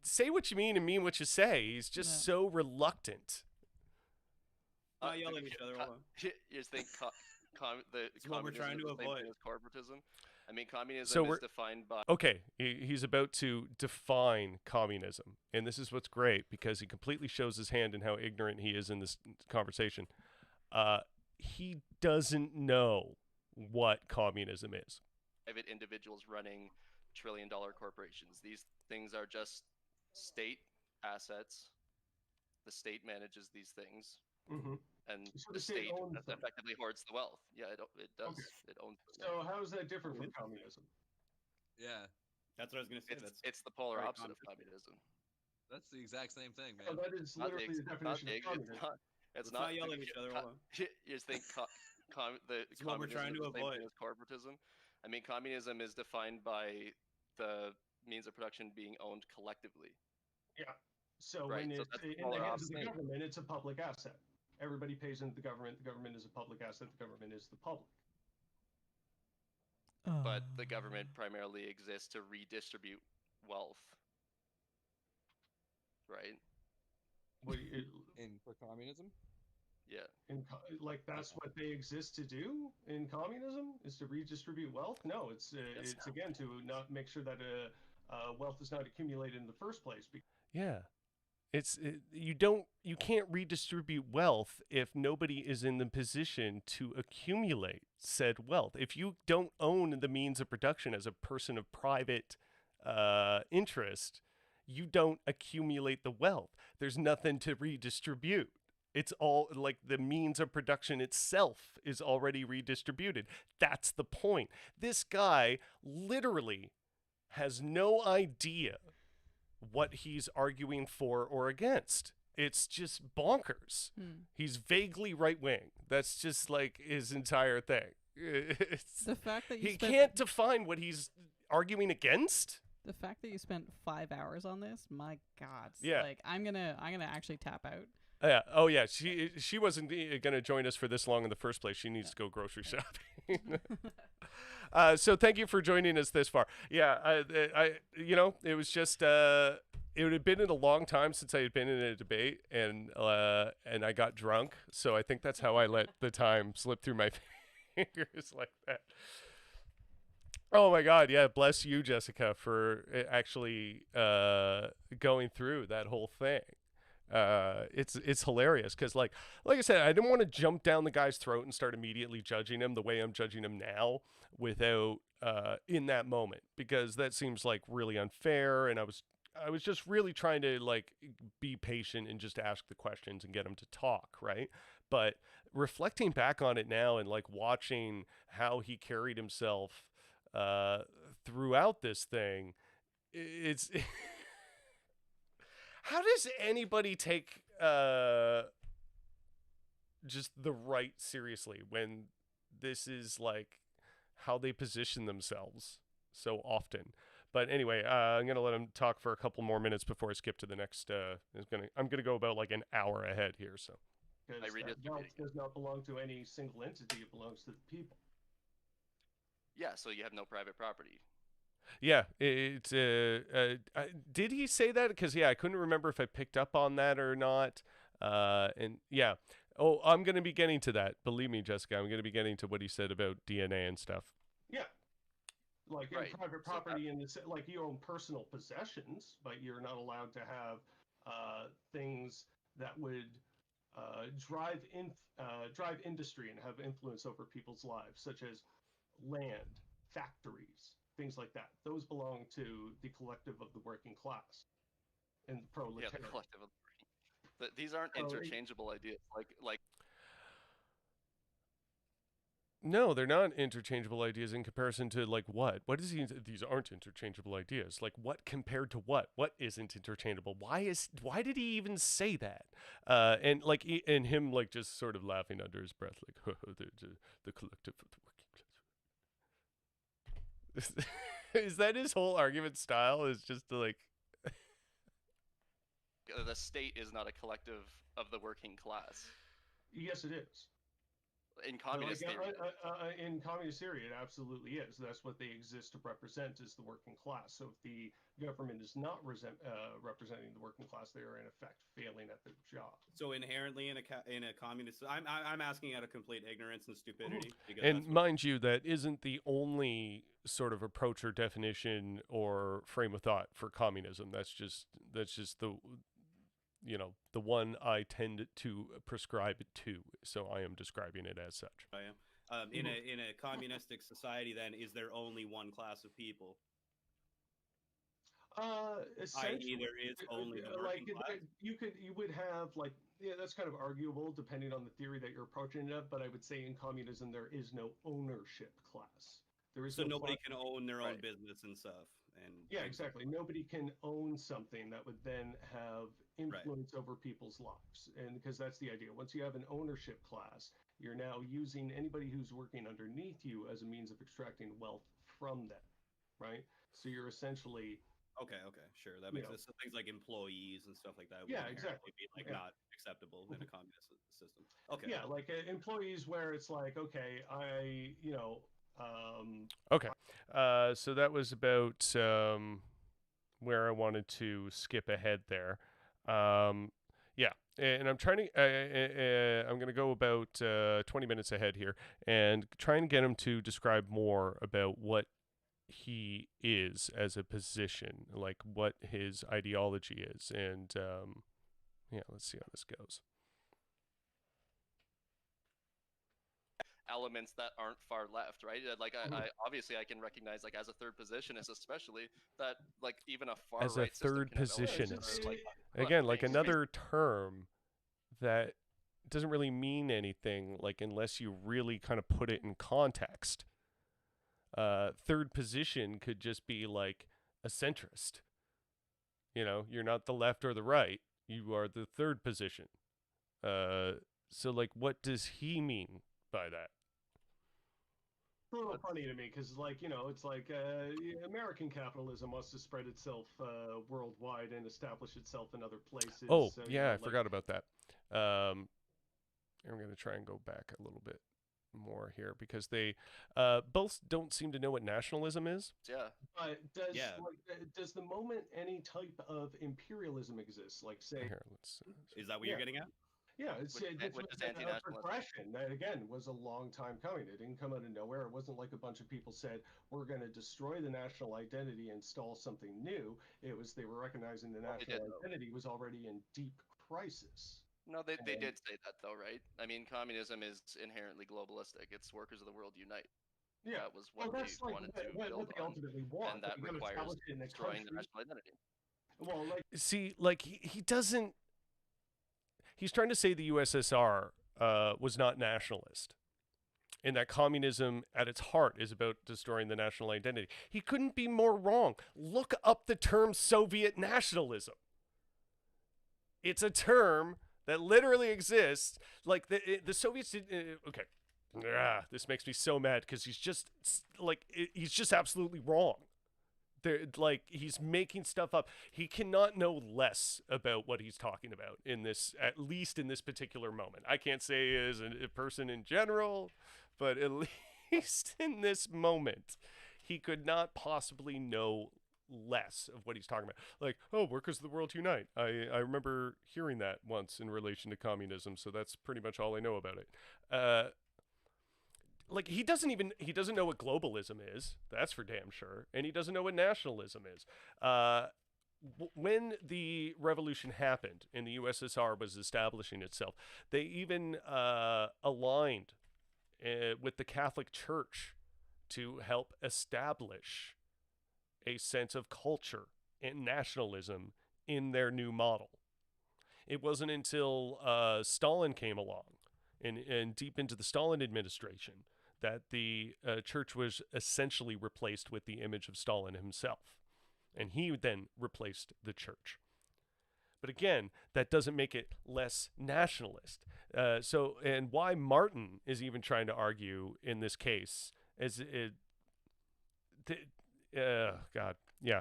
say what you mean and mean what you say. He's just so reluctant. Not yelling at each other. Hold on. You just think the It's what we're communism trying is to the same avoid. thing as corporatism? I mean, communism So is we're- defined by Okay, he's about to define communism. And this is what's great because he completely shows his hand in how ignorant he is in this conversation. He doesn't know what communism is. private individuals running trillion-dollar corporations. These things are just state assets. The state manages these things, and So the state owns them. effectively hoards the wealth. Yeah, it does. Okay. It owns them. So how is that different from communism? Yeah, That's what I was going to say. It's the polar very opposite of contradictory. communism. that's the exact same thing, So man. that is Not literally the not definition of It's communism. not. It's Let's not not yell at each other. Hold on. You just think the It's what we're communism trying is to the same avoid. thing as corporatism. I mean, communism is defined by the means of production being owned collectively. Yeah. So Right, when so it's that's in the smaller hands of the offset. government, it's a public asset. Everybody pays into the government. The government is a public asset. The government is the public. But the government primarily exists to redistribute wealth. Right? For communism? Yeah. Like that's what they exist to do in communism, is to redistribute wealth? No, it's again to not make sure that wealth is not accumulated in the first place. Yeah. You can't redistribute wealth if nobody is in the position to accumulate said wealth. If you don't own the means of production as a person of private interest, you don't accumulate the wealth. There's nothing to redistribute. It's all like the means of production itself is already redistributed. That's the point. This guy literally has no idea what he's arguing for or against. It's just bonkers. He's vaguely right wing. That's just like his entire thing. It's, the fact that he can't define what he's arguing against. The fact that you spent 5 hours on this, my God. Yeah. Like I'm gonna actually tap out. Yeah. Oh yeah. She wasn't gonna join us for this long in the first place. She needs to go grocery shopping. So thank you for joining us this far. Yeah. It was just it had been in a long time since I had been in a debate, and I got drunk. So I think that's how I let the time slip through my fingers like that. Oh my God. Yeah. Bless you, Jessica, for actually going through that whole thing. It's hilarious because like I said, I didn't want to jump down the guy's throat and start immediately judging him the way I'm judging him now without in that moment, because that seems like really unfair, and I was just really trying to like be patient and just ask the questions and get him to talk, right? But reflecting back on it now and like watching how he carried himself throughout this thing, it's how does anybody take just the right seriously when this is like how they position themselves so often? But anyway, I'm gonna let him talk for a couple more minutes before I skip to the next. I'm gonna go about like an hour ahead here. So because wealth does not belong to any single entity; it belongs to the people. Yeah, so you have no private property. Yeah, it's did he say that? Because I couldn't remember if I picked up on that or not. And yeah, I'm gonna be getting to that. Believe me, Jessica, I'm gonna be getting to what he said about DNA and stuff. Yeah, like in private property, like you own personal possessions, but you're not allowed to have things that would drive industry and have influence over people's lives, such as land, factories, things like that. Those belong to the collective of the working class and the proletariat. Yeah, the collective of the working. These aren't interchangeable ideas. Like. No, they're not interchangeable ideas in comparison to like what? What is he? These aren't interchangeable ideas. Like what compared to what? What isn't interchangeable? Why did he even say that? And like and him like just sort of laughing under his breath, like the collective of the working class. Is that his whole argument style? Is just to like the state is not a collective of the working class. Yes, it is. In communist theory. In communist theory, it absolutely is. That's what they exist to represent, is the working class. So if the government is not representing the working class, they are in effect failing at their job. So inherently in a communist, I'm asking out of complete ignorance and stupidity. And mind you, that isn't the only sort of approach or definition or frame of thought for communism. That's just the the one I tend to prescribe it to, so I am describing it as such. I am. In a communistic society, then, is there only one class of people? Essentially, there is only the working class. You would have like, yeah, that's kind of arguable depending on the theory that you're approaching it. But I would say in communism there is no ownership class. There is so nobody can own their own business and stuff. Yeah, exactly. Nobody can own something that would then have influence over people's lives. And because that's the idea. Once you have an ownership class, you're now using anybody who's working underneath you as a means of extracting wealth from them, right? So you're essentially Okay, sure. That makes sense. So things like employees and stuff like that would exactly be like not acceptable in a communist system. Okay. Yeah, like employees where it's like, okay, Okay. So that was about where I wanted to skip ahead there. Yeah, and I'm trying to. I'm going to go about 20 minutes ahead here and trying to get him to describe more about what he is as a position, like what his ideology is, and yeah, let's see how this goes. Elements that aren't far left, right? Like I obviously I can recognize, like, as a third positionist, especially, that like even a far As right a third system can have positionist, like again, like things. another term that doesn't really mean anything, like unless you really kind of put it in context. Third position could just be like a centrist. You know, you're not the left or the right. You are the third position. So like, what does he mean by that? It's a little funny to me because, like, it's like American capitalism wants to spread itself worldwide and establish itself in other places. Oh, so, yeah, I forgot about that. I'm going to try and go back a little bit more here because they both don't seem to know what nationalism is. Yeah. But does the moment any type of imperialism exist? Like, say, Here, is that what you're getting at? Yeah, it's anti-nationalism. progression that, again, was a long time coming. It didn't come out of nowhere. It wasn't like a bunch of people said, we're going to destroy the national identity and install something new. It was they were recognizing the national identity was already in deep crisis. No, they did say that, though, right? I mean, communism is inherently globalistic. It's workers of the world unite. Yeah, that was what they wanted to build they ultimately on, want, and that requires destroying the national identity. Well, like, see, like he doesn't. He's trying to say the USSR was not nationalist, and that communism at its heart is about destroying the national identity. He couldn't be more wrong. Look up the term Soviet nationalism. It's a term that literally exists. Like the Soviets did. Okay, this makes me so mad because he's just absolutely wrong. Like he's making stuff up. He cannot know less about what he's talking about in this, at least in this particular moment. I can't say as a person in general, but at least in this moment, he could not possibly know less of what he's talking about. Like, oh, workers of the world unite. I remember hearing that once in relation to communism, so that's pretty much all I know about it. Like he doesn't know what globalism is. That's for damn sure. And he doesn't know what nationalism is. When the revolution happened and the USSR was establishing itself, they even aligned with the Catholic Church to help establish a sense of culture and nationalism in their new model. It wasn't until Stalin came along and deep into the Stalin administration that the church was essentially replaced with the image of Stalin himself. And he then replaced the church. But again, that doesn't make it less nationalist. And why Martin is even trying to argue in this case is God, yeah,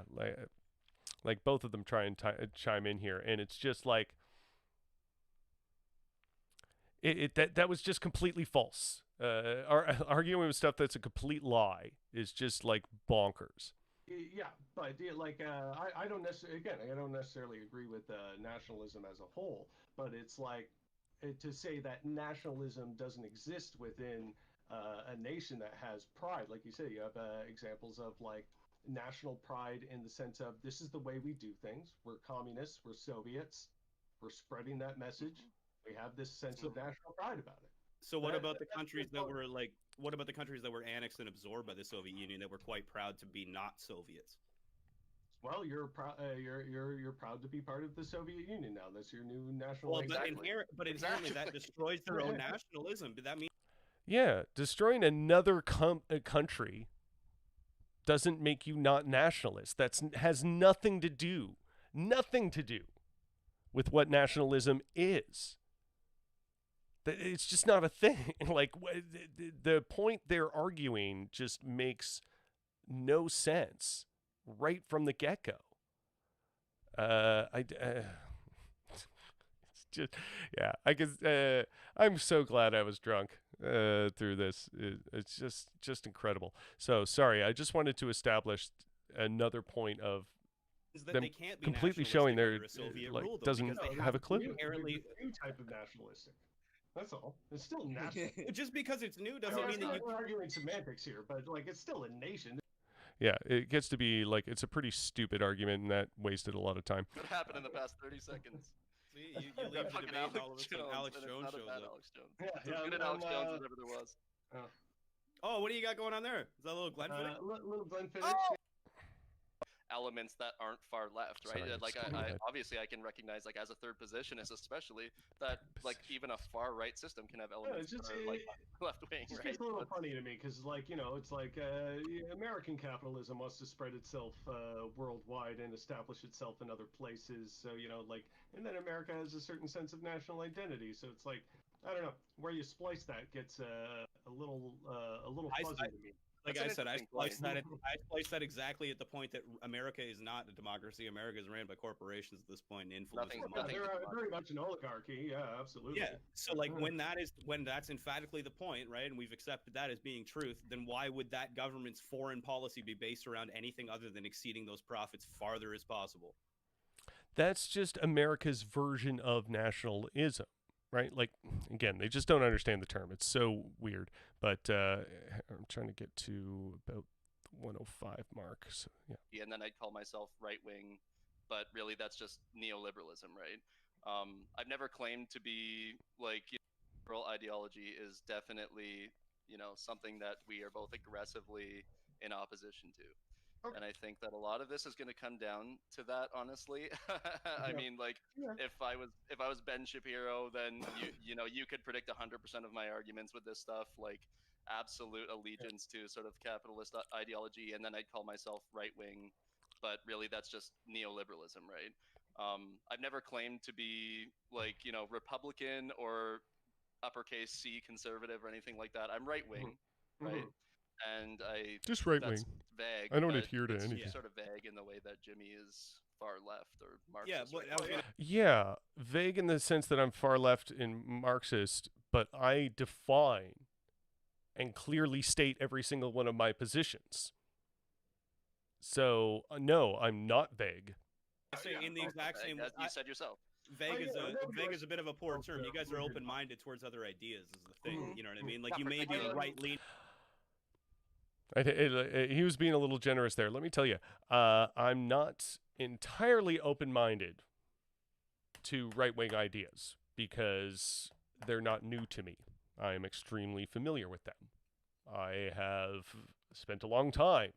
like both of them try and chime in here, and it's just like that was just completely false. Arguing with stuff that's a complete lie is just like bonkers. Yeah, but like I don't necessarily agree with nationalism as a whole, but it's like to say that nationalism doesn't exist within a nation that has pride. Like you said, you have examples of like national pride in the sense of this is the way we do things. We're communists, we're Soviets, we're spreading that message. We have this sense of national pride about it. So what about the countries that were like? What about the countries that were annexed and absorbed by the Soviet Union that were quite proud to be not Soviets? Well, you're proud to be part of the Soviet Union now. That's your new national. Well, but inherently that destroys their own nationalism. Did that mean? Yeah, destroying another country doesn't make you not nationalist. That has nothing to do with what nationalism is. It's just not a thing. Like the point they're arguing just makes no sense right from the get-go. It's just, yeah, I guess, I'm so glad I was drunk through this. It's just incredible. So sorry, I just wanted to establish another point of that them they can't be completely nationalistic showing their under a Soviet like rule, though, doesn't because they have a clue. inherently new type of nationalistic. That's all. It's still national. just because it's new doesn't mean that you. We're arguing semantics here, but like it's still a nation. Yeah, it gets to be like it's a pretty stupid argument, and that wasted a lot of time. What happened in the past 30 seconds? See, you leave the debate, and all of a sudden Alex Jones shows up. Alex Jones. Good Alex Jones, whatever there was. Oh, what do you got going on there? Is that a little Glenfiddich? Little Glenfiddich. Oh! Elements that aren't far left, right? Sorry, Like I obviously I can recognize, like as a third positionist especially, that like even a far right system can have elements that are like left wing, It right? gets a little funny to me because, like, you know, it's like American capitalism wants to spread itself worldwide and establish itself in other places. So, you know, like, and then America has a certain sense of national identity. So it's like, I don't know, where you splice that gets a little fuzzy to me. Like I said, I spliced that exactly at the point that America is not a democracy. America is ran by corporations at this point. Nothing. They're very much an oligarchy. Yeah, absolutely. Yeah. So like when that's emphatically the point, right? And we've accepted that as being truth, then why would that government's foreign policy be based around anything other than exceeding those profits farther as possible? That's just America's version of nationalism. Right? Like, again, they just don't understand the term. It's so weird. But I'm trying to get to about 105 mark. So, yeah. And then I'd call myself right wing, but really that's just neoliberalism, right? I've never claimed to be like, liberal ideology is definitely, something that we are both aggressively in opposition to. And I think that a lot of this is going to come down to that, honestly. I mean, like, if I was Ben Shapiro, then you could predict 100% of my arguments with this stuff, like absolute allegiance to sort of capitalist ideology, and then I'd call myself right wing, but really that's just neoliberalism, right? I've never claimed to be like Republican or uppercase C conservative or anything like that. I'm right wing, right? And just right wing. Vague. I don't adhere to anything. It's sort of vague in the way that Jimmy is far left or Yeah, Marxist. but yeah, vague in the sense that I'm far left and Marxist, but I define and clearly state every single one of my positions. So no, I'm not vague. I say in the exact same way. You said yourself. Vague is a bit of a poor term. You guys are open-minded towards other ideas, is the thing. You know what I mean? Like you may be right-leaning. He was being a little generous there. Let me tell you, I'm not entirely open-minded to right-wing ideas because they're not new to me. I am extremely familiar with them. I have spent a long time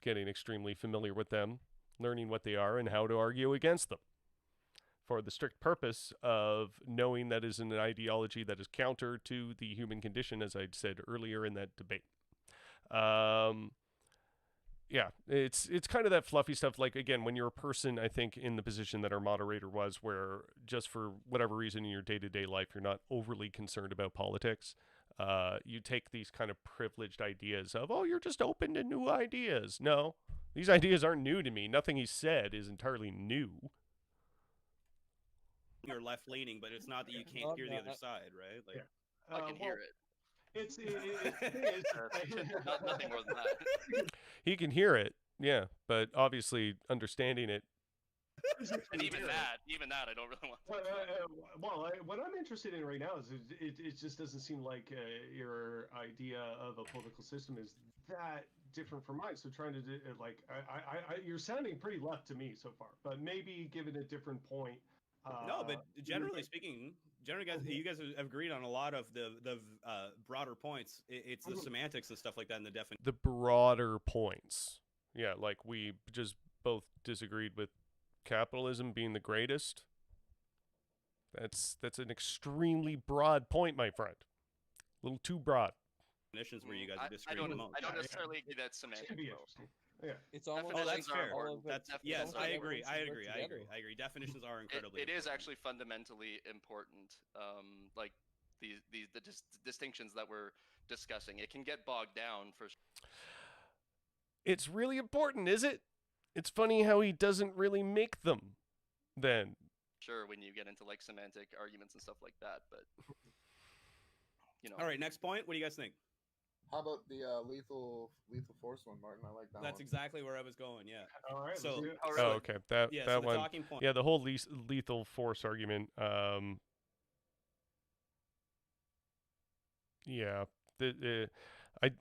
getting extremely familiar with them, learning what they are and how to argue against them, for the strict purpose of knowing that is an ideology that is counter to the human condition, as I said earlier in that debate. Yeah, it's kind of that fluffy stuff. Like, again, when you're a person, I think, in the position that our moderator was, where just for whatever reason in your day-to-day life, you're not overly concerned about politics. You take these kind of privileged ideas of, oh, you're just open to new ideas. No, these ideas aren't new to me. Nothing he said is entirely new. You're left-leaning, but it's not that you can't hear the other side, right? Like, I can hear it. It's nothing more than that. He can hear it, yeah, but obviously understanding it. And even that, I don't really want to. What I'm interested in right now is it just doesn't seem like your idea of a political system is that different from mine. So trying to do like you're sounding pretty left to me so far, but maybe given a different point. No, but generally speaking, you guys have agreed on a lot of the broader points. It's the semantics and stuff like that in the definition. The broader points, yeah, like we just both disagreed with capitalism being the greatest. That's an extremely broad point, my friend. A little too broad. Definitions where you guys are disagreeing the most. I don't necessarily agree that's semantic. Yeah, it's almost that's fair. Yes, I agree. Together. I agree. Definitions are incredibly. It is actually fundamentally important. Like the distinctions that we're discussing, it can get bogged down for. It's really important, is it? it's funny how he doesn't really make them then. Sure, when you get into like semantic arguments and stuff like that, but you know. All right, next point. What do you guys think? How about the lethal force one, Martin? I like that That's one. exactly where I was going. Yeah. All right. So, Oh, okay. That yeah, that so the one. talking point. Yeah, the whole lethal force argument. Yeah. I.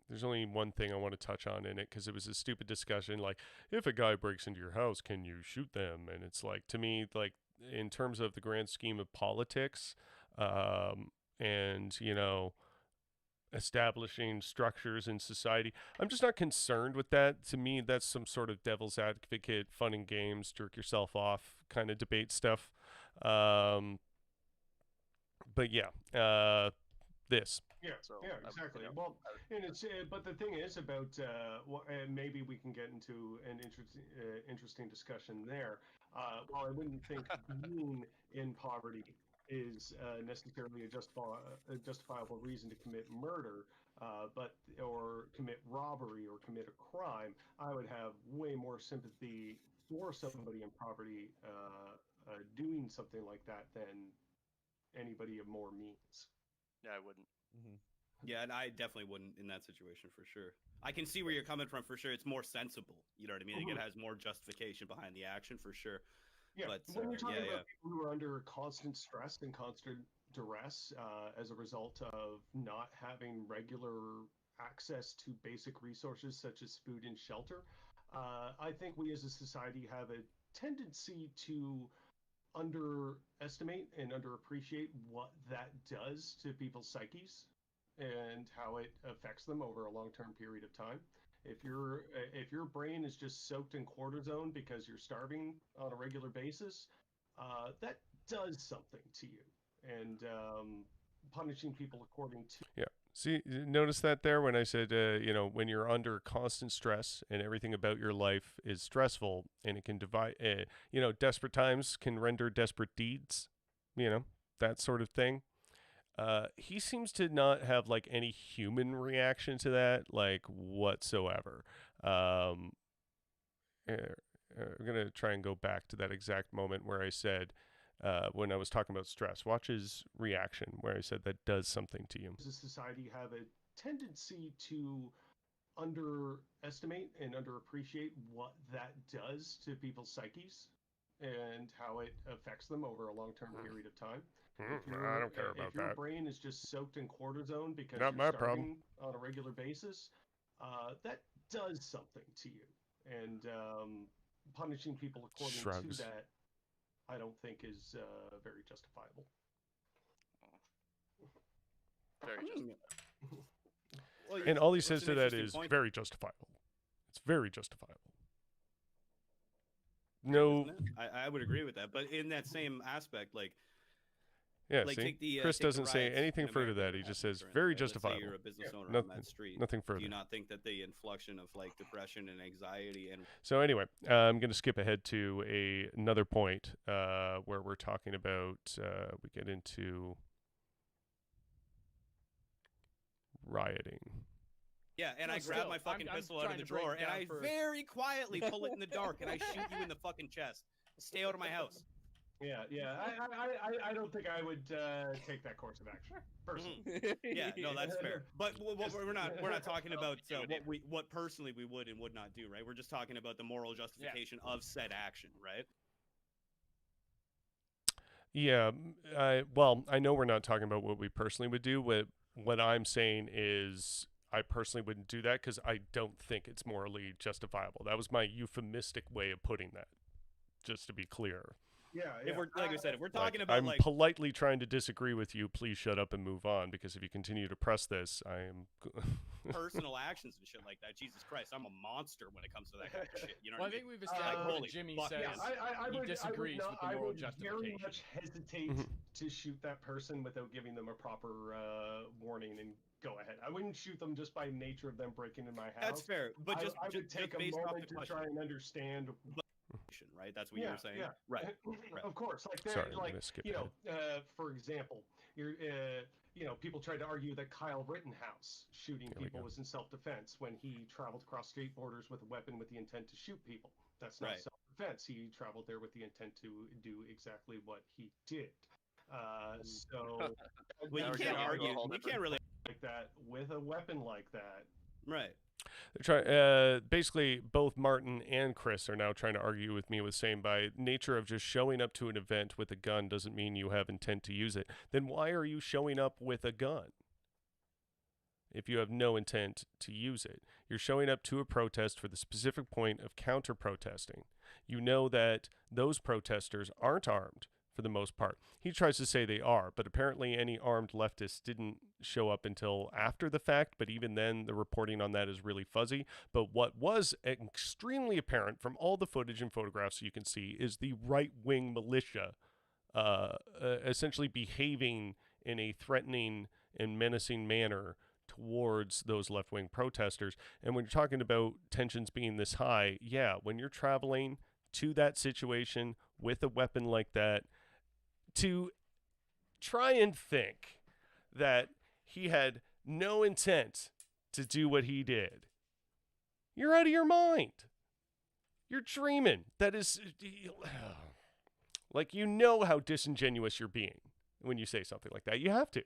There's only one thing I want to touch on in it because it was a stupid discussion. Like, if a guy breaks into your house, can you shoot them? And it's like, to me, like in terms of the grand scheme of politics, and establishing structures in society, I'm just not concerned with that. To me, that's some sort of devil's advocate, fun and games, jerk yourself off kind of debate stuff. But yeah, this. Yeah, So, yeah, exactly. Well, and it's but the thing is about and maybe we can get into an interesting discussion there. While I wouldn't think being in poverty is necessarily a justifiable reason to commit murder, or commit robbery or commit a crime, I would have way more sympathy for somebody in poverty doing something like that than anybody of more means. Yeah, I wouldn't. Mm-hmm. Yeah, and I definitely wouldn't in that situation for sure. I can see where you're coming from for sure. It's more sensible. You know what I mean? Like, it has more justification behind the action for sure. Yeah, but when you're talking about people who are under constant stress and constant duress as a result of not having regular access to basic resources such as food and shelter, I think we as a society have a tendency to underestimate and underappreciate what that does to people's psyches and how it affects them over a long-term period of time. If your brain is just soaked in cortisone because you're starving on a regular basis, that does something to you. And punishing people according to See, notice that there when I said, when you're under constant stress and everything about your life is stressful and it can divide, desperate times can render desperate deeds, that sort of thing. He seems to not have like any human reaction to that, like whatsoever. I'm going to try and go back to that exact moment where I said, when I was talking about stress, watch his reaction where I said that does something to you. Does a society have a tendency to underestimate and underappreciate what that does to people's psyches and how it affects them over a long-term period of time? I don't care about if your that. brain is just soaked in cortisone because Not you're my starving problem. on a regular basis, that does something to you. And punishing people according to that, I don't think is very justifiable. Very justifiable. Well, and all he says to that is very justifiable. It's very justifiable. No, I would agree with that. But in that same aspect, like, yeah, like see? take the, Chris take the doesn't say riots anything in further to America that. He just happened says during, very right? Let's say justifiable. you're a business owner Nothing, on that street. nothing further. Do you not think that the inflection of like depression and anxiety and So anyway, I'm going to skip ahead to another point where we're talking about, we get into rioting. yeah, and I grab my fucking pistol out of the drawer and I very quietly pull it in the dark and I shoot you in the fucking chest. Stay out of my house. Yeah. I don't think I would take that course of action personally. Yeah, no, that's fair. But we're not talking about what personally we would and would not do, right? We're just talking about the moral justification of said action, right? Yeah, I know we're not talking about what we personally would do. What I'm saying is I personally wouldn't do that because I don't think it's morally justifiable. That was my euphemistic way of putting that, just to be clear. Yeah. If we're, like I said, if we're talking about I'm like politely trying to disagree with you. Please shut up and move on, because if you continue to press this, I am personal actions and shit like that, Jesus Christ, I'm a monster when it comes to that kind of shit. You know Well, what I think we've established that Jimmy says he disagrees with the moral justification. I would very much hesitate to shoot that person without giving them a proper warning and go ahead. I wouldn't shoot them just by nature of them breaking in my house. That's fair, but I would take a moment to try and understand. Right, that's what you were saying. Yeah, right. Of course, like Sorry, like for example, people tried to argue that Kyle Rittenhouse shooting people was in self-defense when he traveled across state borders with a weapon with the intent to shoot people. That's not self-defense. He traveled there with the intent to do exactly what he did. So well, you can't argue. You can't really like that with a weapon like that. Right. Basically, both Martin and Chris are now trying to argue with me with saying by nature of just showing up to an event with a gun doesn't mean you have intent to use it. Then why are you showing up with a gun if you have no intent to use it? You're showing up to a protest for the specific point of counter-protesting. You know that those protesters aren't armed for the most part. He tries to say they are, but apparently any armed leftists didn't show up until after the fact, but even then the reporting on that is really fuzzy. But what was extremely apparent from all the footage and photographs you can see is the right-wing militia essentially behaving in a threatening and menacing manner towards those left-wing protesters. And when you're talking about tensions being this high, yeah, when you're traveling to that situation with a weapon like that, to try and think that he had no intent to do what he did, you're out of your mind. You're dreaming. That is, like, you know how disingenuous you're being when you say something like that. You have to.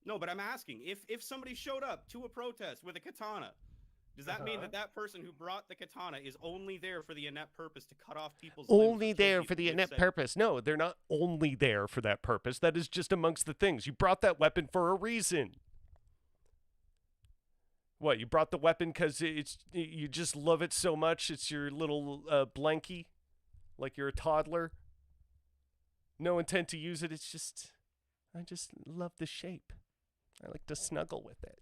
No, but I'm asking, if somebody showed up to a protest with a katana, does that mean that person who brought the katana is only there for the inept purpose to cut off people's limbs? Only there for the inept purpose. No, they're not only there for that purpose. That is just amongst the things. You brought that weapon for a reason. What, you brought the weapon because you just love it so much? It's your little blankie? Like you're a toddler? No intent to use it. It's just, I just love the shape. I like to snuggle with it.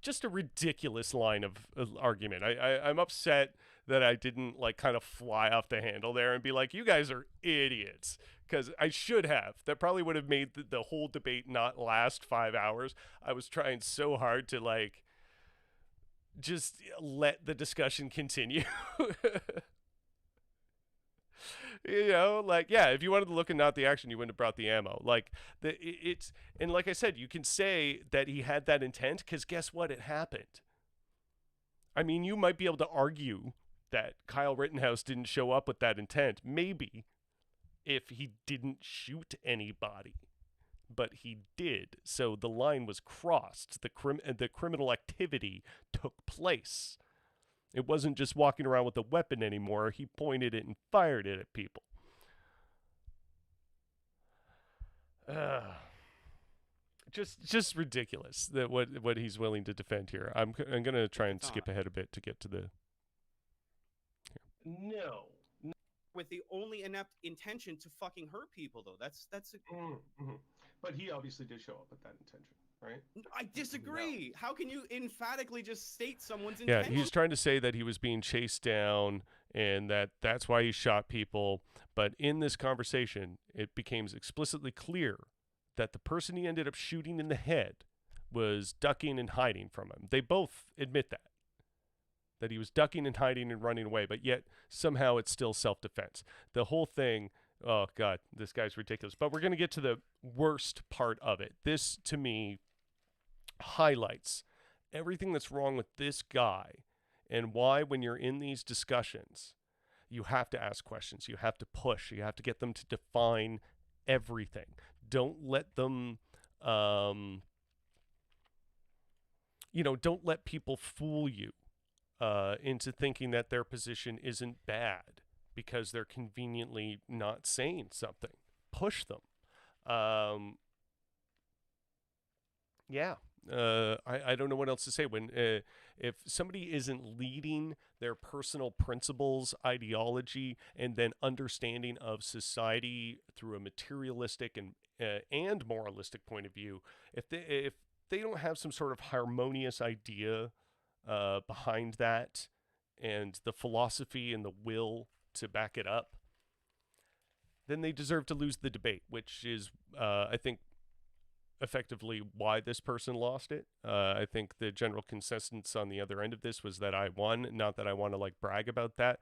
Just a ridiculous line of argument. I'm upset that I didn't like kind of fly off the handle there and be like, you guys are idiots. Because I should have. That probably would have made the whole debate not last 5 hours. I was trying so hard to like just let the discussion continue. You know, like, yeah, if you wanted to look and not the action, you wouldn't have brought the ammo. Like, and like I said, you can say that he had that intent because guess what? It happened. I mean, you might be able to argue that Kyle Rittenhouse didn't show up with that intent. Maybe if he didn't shoot anybody, but he did. So the line was crossed. The criminal activity took place. It wasn't just walking around with a weapon anymore. He pointed it and fired it at people. Just ridiculous that what he's willing to defend here. I'm gonna try and skip ahead a bit to get to the. No. With the only inept intention to fucking hurt people, though. That's. But he obviously did show up with that intention. Right? I disagree. No. How can you emphatically just state someone's intention? Yeah, he's trying to say that he was being chased down and that's why he shot people. But in this conversation, it became explicitly clear that the person he ended up shooting in the head was ducking and hiding from him. They both admit that he was ducking and hiding and running away, but yet somehow it's still self-defense. The whole thing, oh God, this guy's ridiculous. But we're going to get to the worst part of it. This, to me, highlights everything that's wrong with this guy and why when you're in these discussions, you have to ask questions. You have to push. You have to get them to define everything. Don't let them, don't let people fool you into thinking that their position isn't bad because they're conveniently not saying something. Push them. I don't know what else to say. When if somebody isn't leading their personal principles, ideology, and then understanding of society through a materialistic and moralistic point of view, if they don't have some sort of harmonious idea behind that and the philosophy and the will to back it up, then they deserve to lose the debate, which is, I think, effectively why this person lost it. I think the general consensus on the other end of this was that I won. Not that I want to like brag about that.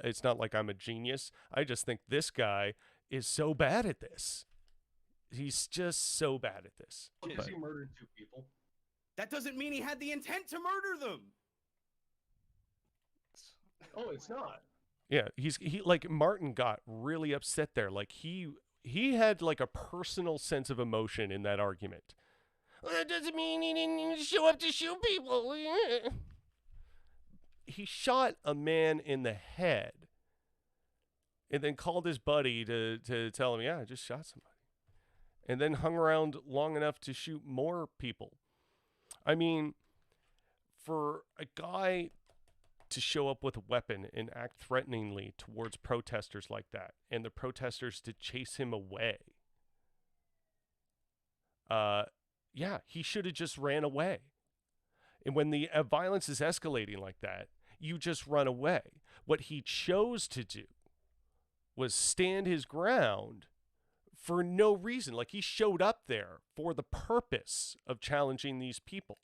It's not like I'm a genius. I just think this guy is so bad at this. He's just so bad at this. Because he murdered 2 people. That doesn't mean he had the intent to murder them. Oh, it's not. Yeah, he like Martin got really upset there. Like he had like a personal sense of emotion in that argument. Well, that doesn't mean he didn't show up to shoot people. He shot a man in the head and then called his buddy to tell him, yeah, I just shot somebody. And then hung around long enough to shoot more people. I mean, for a guy to show up with a weapon and act threateningly towards protesters like that, and the protesters to chase him away, yeah, he should have just ran away. And when the violence is escalating like that, you just run away. What he chose to do was stand his ground for no reason. Like, he showed up there for the purpose of challenging these people.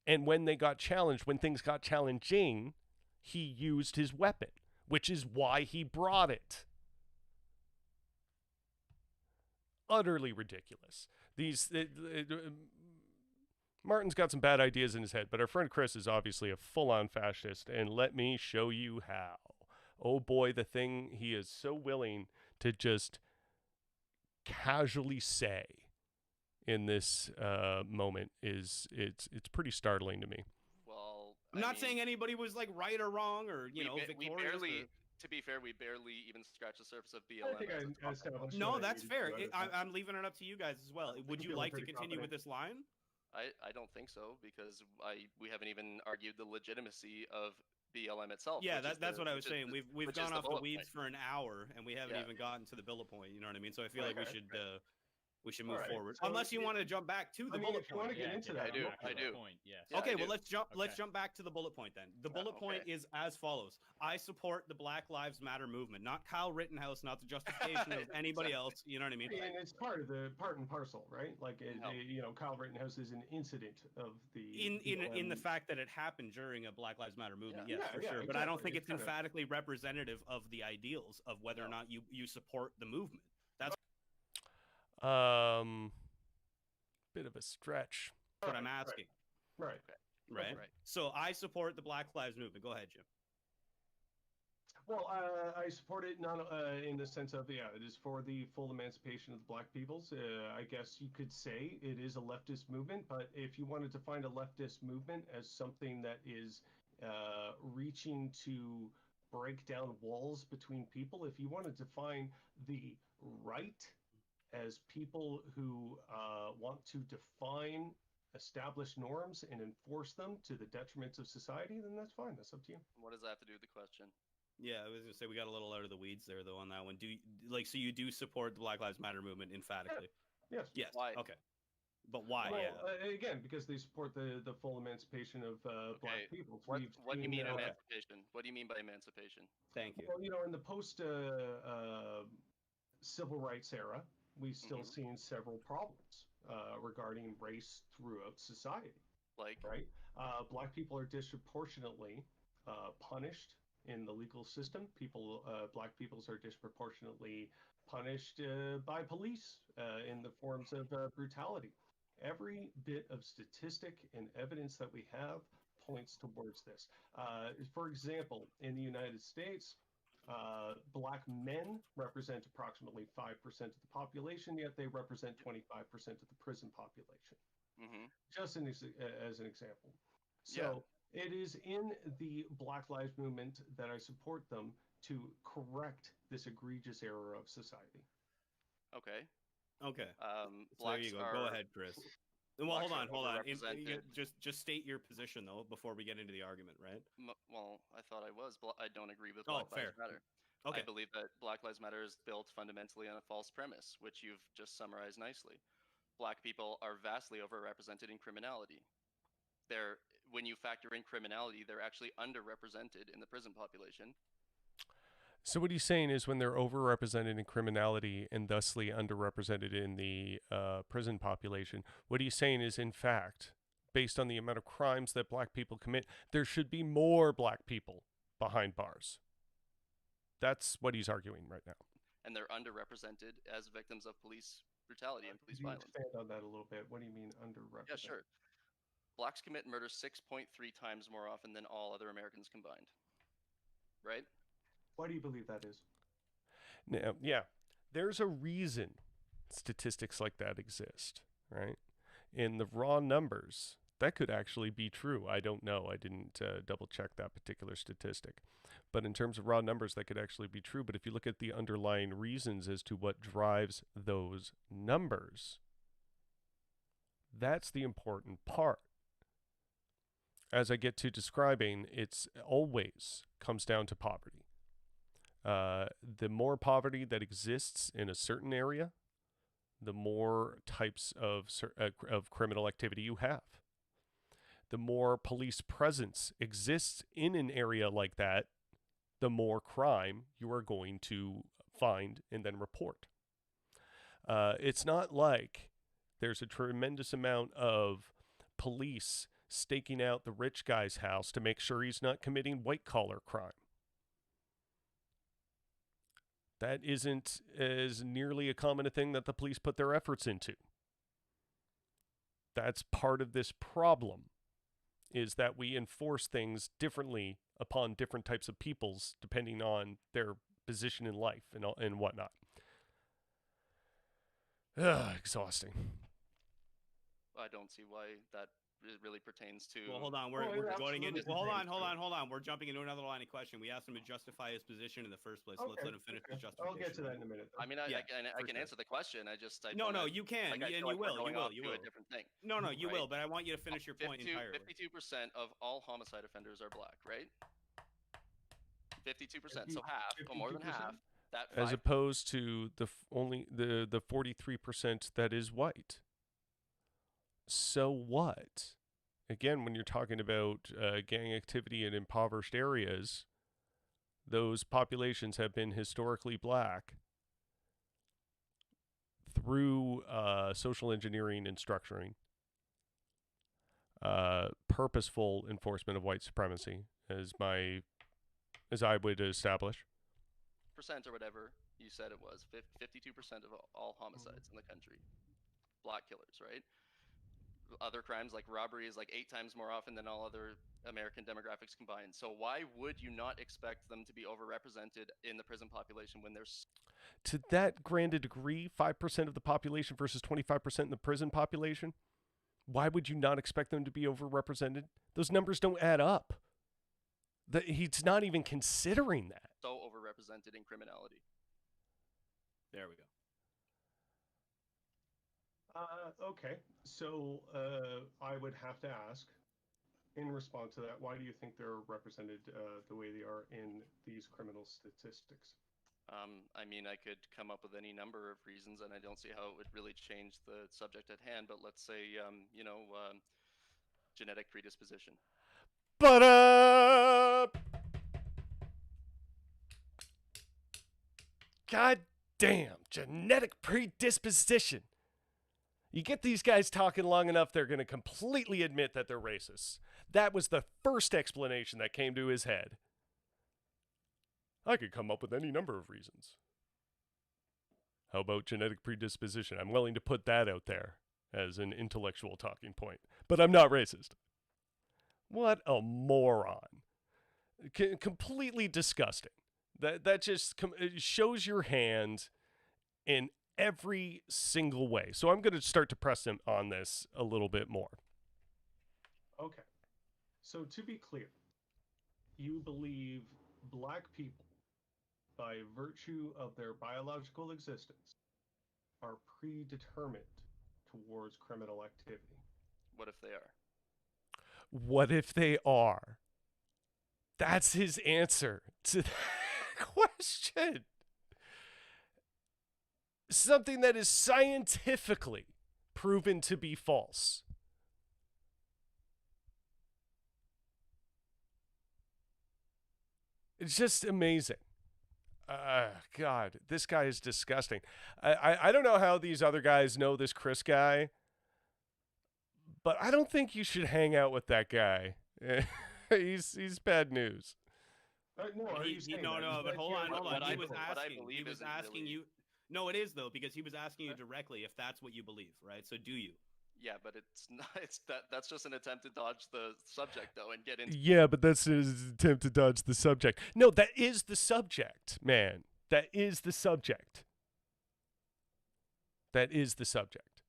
And when they got challenged, when things got challenging, he used his weapon, which is why he brought it. Utterly ridiculous. Martin's got some bad ideas in his head, but our friend Chris is obviously a full-on fascist, and let me show you how. Oh boy, the thing he is so willing to just casually say in this moment it's pretty startling to me. Well, I'm not saying anybody was like right or wrong or victorious. We barely, to be fair, we barely even scratched the surface of BLM. No, that's fair. I'm leaving it up to you guys as well. Would you like to continue with this line? I don't think so, because we haven't even argued the legitimacy of BLM itself. Yeah, that's what I was saying. We've gone off the weeds for an hour and we haven't even gotten to the bullet point. You know what I mean? So I feel like we should move forward. So unless you want to jump back to the bullet point. Get into that. I do. Okay, well let's jump back to the bullet point then. The bullet point is as follows: I support the Black Lives Matter movement, not Kyle Rittenhouse, not the justification of anybody else. You know what I mean? And it's part and parcel, right? Like Kyle Rittenhouse is an incident of the in the fact that it happened during a Black Lives Matter movement. Yes, for sure. Exactly. But I don't think it's emphatically representative of the ideals of whether or not you support the movement. That's bit of a stretch. That's what I'm asking. Right. So I support the Black Lives Movement. Go ahead, Jim. Well, I support it not in the sense of, it is for the full emancipation of the Black peoples. I guess you could say it is a leftist movement, but if you wanted to find a leftist movement as something that is reaching to break down walls between people, if you wanted to find the right as people who want to define established norms and enforce them to the detriment of society, then that's fine. That's up to you. What does that have to do with the question? Yeah, I was gonna say we got a little out of the weeds there though on that one. So you do support the Black Lives Matter movement emphatically? Yes. Why? Okay. But why? Well, again, because they support the full emancipation of Black people. What do you mean emancipation? What do you mean by emancipation? Thank you. Well, in the post civil rights era, we've still seen several problems regarding race throughout society. Like, right? Black people are disproportionately punished in the legal system. Black peoples are disproportionately punished by police in the forms of brutality. Every bit of statistic and evidence that we have points towards this. For example, in the United States, Black men represent approximately 5% of the population, yet they represent 25% of the prison population. Just as an example. So it is in the Black Lives Movement that I support them to correct this egregious error of society. Okay. So there you go. Go ahead, Chris. Well, hold on. Just state your position though before we get into the argument, right? Well, I thought I was. I don't agree with Black Lives Matter. Okay. I believe that Black Lives Matter is built fundamentally on a false premise, which you've just summarized nicely. Black people are vastly overrepresented in criminality. When you factor in criminality, they're actually underrepresented in the prison population. So what he's saying is when they're overrepresented in criminality and thusly underrepresented in the prison population, what he's saying is, in fact, based on the amount of crimes that black people commit, there should be more black people behind bars. That's what he's arguing right now. And they're underrepresented as victims of police brutality and police violence. Expand on that a little bit. What do you mean underrepresented? Yeah, sure. Blacks commit murder 6.3 times more often than all other Americans combined. Right? Why do you believe that is? Now, yeah, there's a reason statistics like that exist, right? In the raw numbers, that could actually be true. I don't know. I didn't double check that particular statistic. But in terms of raw numbers, that could actually be true. But if you look at the underlying reasons as to what drives those numbers, that's the important part. As I get to describing, it's always comes down to poverty. The more poverty that exists in a certain area, the more types of criminal activity you have. The more police presence exists in an area like that, the more crime you are going to find and then report. It's not like there's a tremendous amount of police staking out the rich guy's house to make sure he's not committing white-collar crime. That isn't as nearly a common a thing that the police put their efforts into. That's part of this problem, is that we enforce things differently upon different types of peoples depending on their position in life and whatnot. Exhausting. I don't see why that really pertains to. Well, hold on. We're going into. Well, hold on. We're jumping into another line of question. We asked him to justify his position in the first place. So let's let him finish his justification. I'll get to that in a minute. I mean, I can answer the question. No, you can, and you will. You will. A different thing. No, you will. But I want you to finish your point entirely. 52% of all homicide offenders are black, right? 52%, so half, or more than half. That as opposed to the 43% that is white. So what? Again, when you're talking about gang activity in impoverished areas, those populations have been historically black through social engineering and structuring, purposeful enforcement of white supremacy, as I would establish. Percent or whatever you said it was, 52% of all homicides in the country, black killers, right? Other crimes like robbery is like 8 times more often than all other American demographics combined. So why would you not expect them to be overrepresented in the prison population when there's... To that grand a degree, 5% of the population versus 25% in the prison population? Why would you not expect them to be overrepresented? Those numbers don't add up. He's not even considering that. So overrepresented in criminality. There we go. Okay, so I would have to ask, in response to that, why do you think they're represented the way they are in these criminal statistics? I mean, I could come up with any number of reasons, and I don't see how it would really change the subject at hand, but let's say, genetic predisposition. But God damn, genetic predisposition. You get these guys talking long enough, they're going to completely admit that they're racist. That was the first explanation that came to his head. I could come up with any number of reasons. How about genetic predisposition? I'm willing to put that out there as an intellectual talking point. But I'm not racist. What a moron. Completely disgusting. That just shows your hand in every single way. So I'm going to start to press him on this a little bit more. Okay. So to be clear, you believe black people, by virtue of their biological existence, are predetermined towards criminal activity. What if they are? What if they are? That's his answer to that question. Something that is scientifically proven to be false. It's just amazing. God, this guy is disgusting. I don't know how these other guys know this Chris guy, but I don't think you should hang out with that guy. He's bad news. No, but hold on. He was asking really... you. No, it is though, because he was asking you directly if that's what you believe, right? So do you? Yeah, but it's not. That's just an attempt to dodge the subject, though, and get into. Yeah, but that's an attempt to dodge the subject. No, that is the subject, man. That is the subject. That is the subject.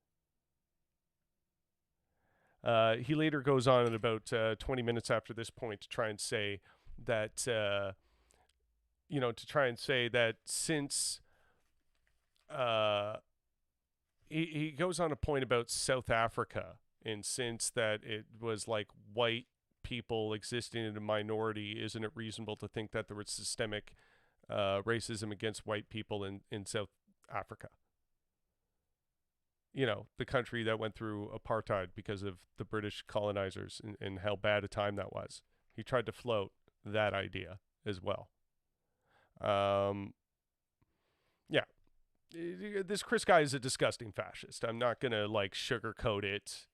He later goes on at about 20 minutes after this point to try and say that, since he goes on a point about South Africa, and since that it was like white people existing in a minority, isn't it reasonable to think that there was systemic racism against white people in South Africa? You know, the country that went through apartheid because of the British colonizers and how bad a time that was. He tried to float that idea as well. Yeah. This Chris guy is a disgusting fascist. I'm not going to, like, sugarcoat it.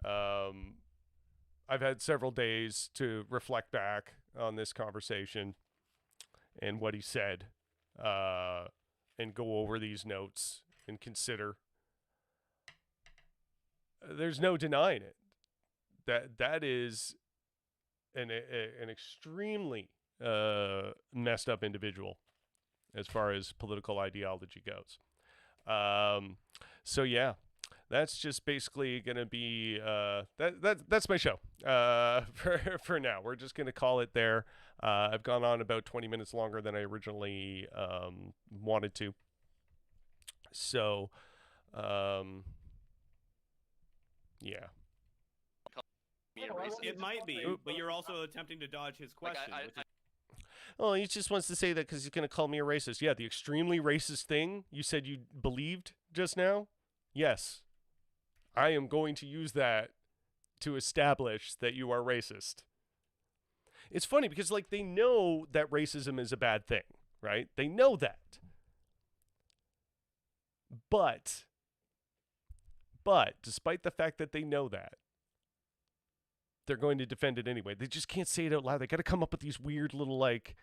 I've had several days to reflect back on this conversation and what he said, and go over these notes and consider. There's no denying it. That is an extremely messed up individual as far as political ideology goes. So yeah, that's just basically going to be that's my show for now. We're just going to call it there. I've gone on about 20 minutes longer than I originally wanted to. So yeah. It might be, but you're also attempting to dodge his question. Oh, he just wants to say that because he's going to call me a racist. Yeah, the extremely racist thing you said you believed just now? Yes. I am going to use that to establish that you are racist. It's funny because, like, they know that racism is a bad thing, right? They know that. But despite the fact that they know that, they're going to defend it anyway. They just can't say it out loud. They got to come up with these weird little, like,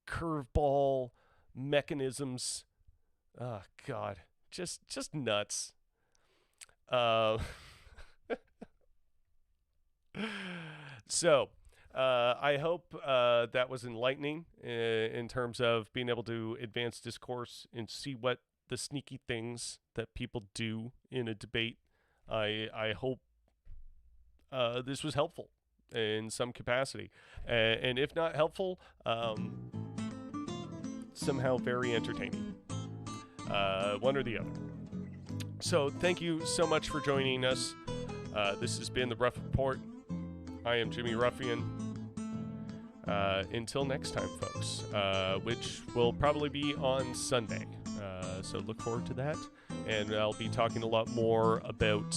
curveball mechanisms. Oh, God. Just nuts. So, I hope that was enlightening in terms of being able to advance discourse and see what the sneaky things that people do in a debate. I hope this was helpful in some capacity. And if not helpful, somehow very entertaining. One or the other. So thank you so much for joining us. This has been The Rough Report. I am Jimmy Ruffian. Until next time, folks, which will probably be on Sunday. So look forward to that. And I'll be talking a lot more about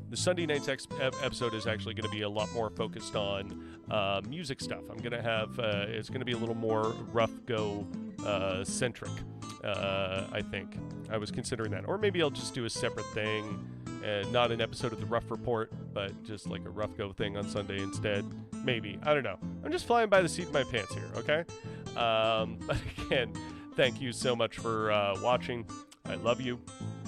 the Sunday night's episode is actually going to be a lot more focused on music stuff. I'm going to have, it's going to be a little more rough go centric, I think. I was considering that. Or maybe I'll just do a separate thing, not an episode of The Rough Report, but just like a rough go thing on Sunday instead. Maybe. I don't know. I'm just flying by the seat of my pants here, okay? But again, thank you so much for watching. I love you.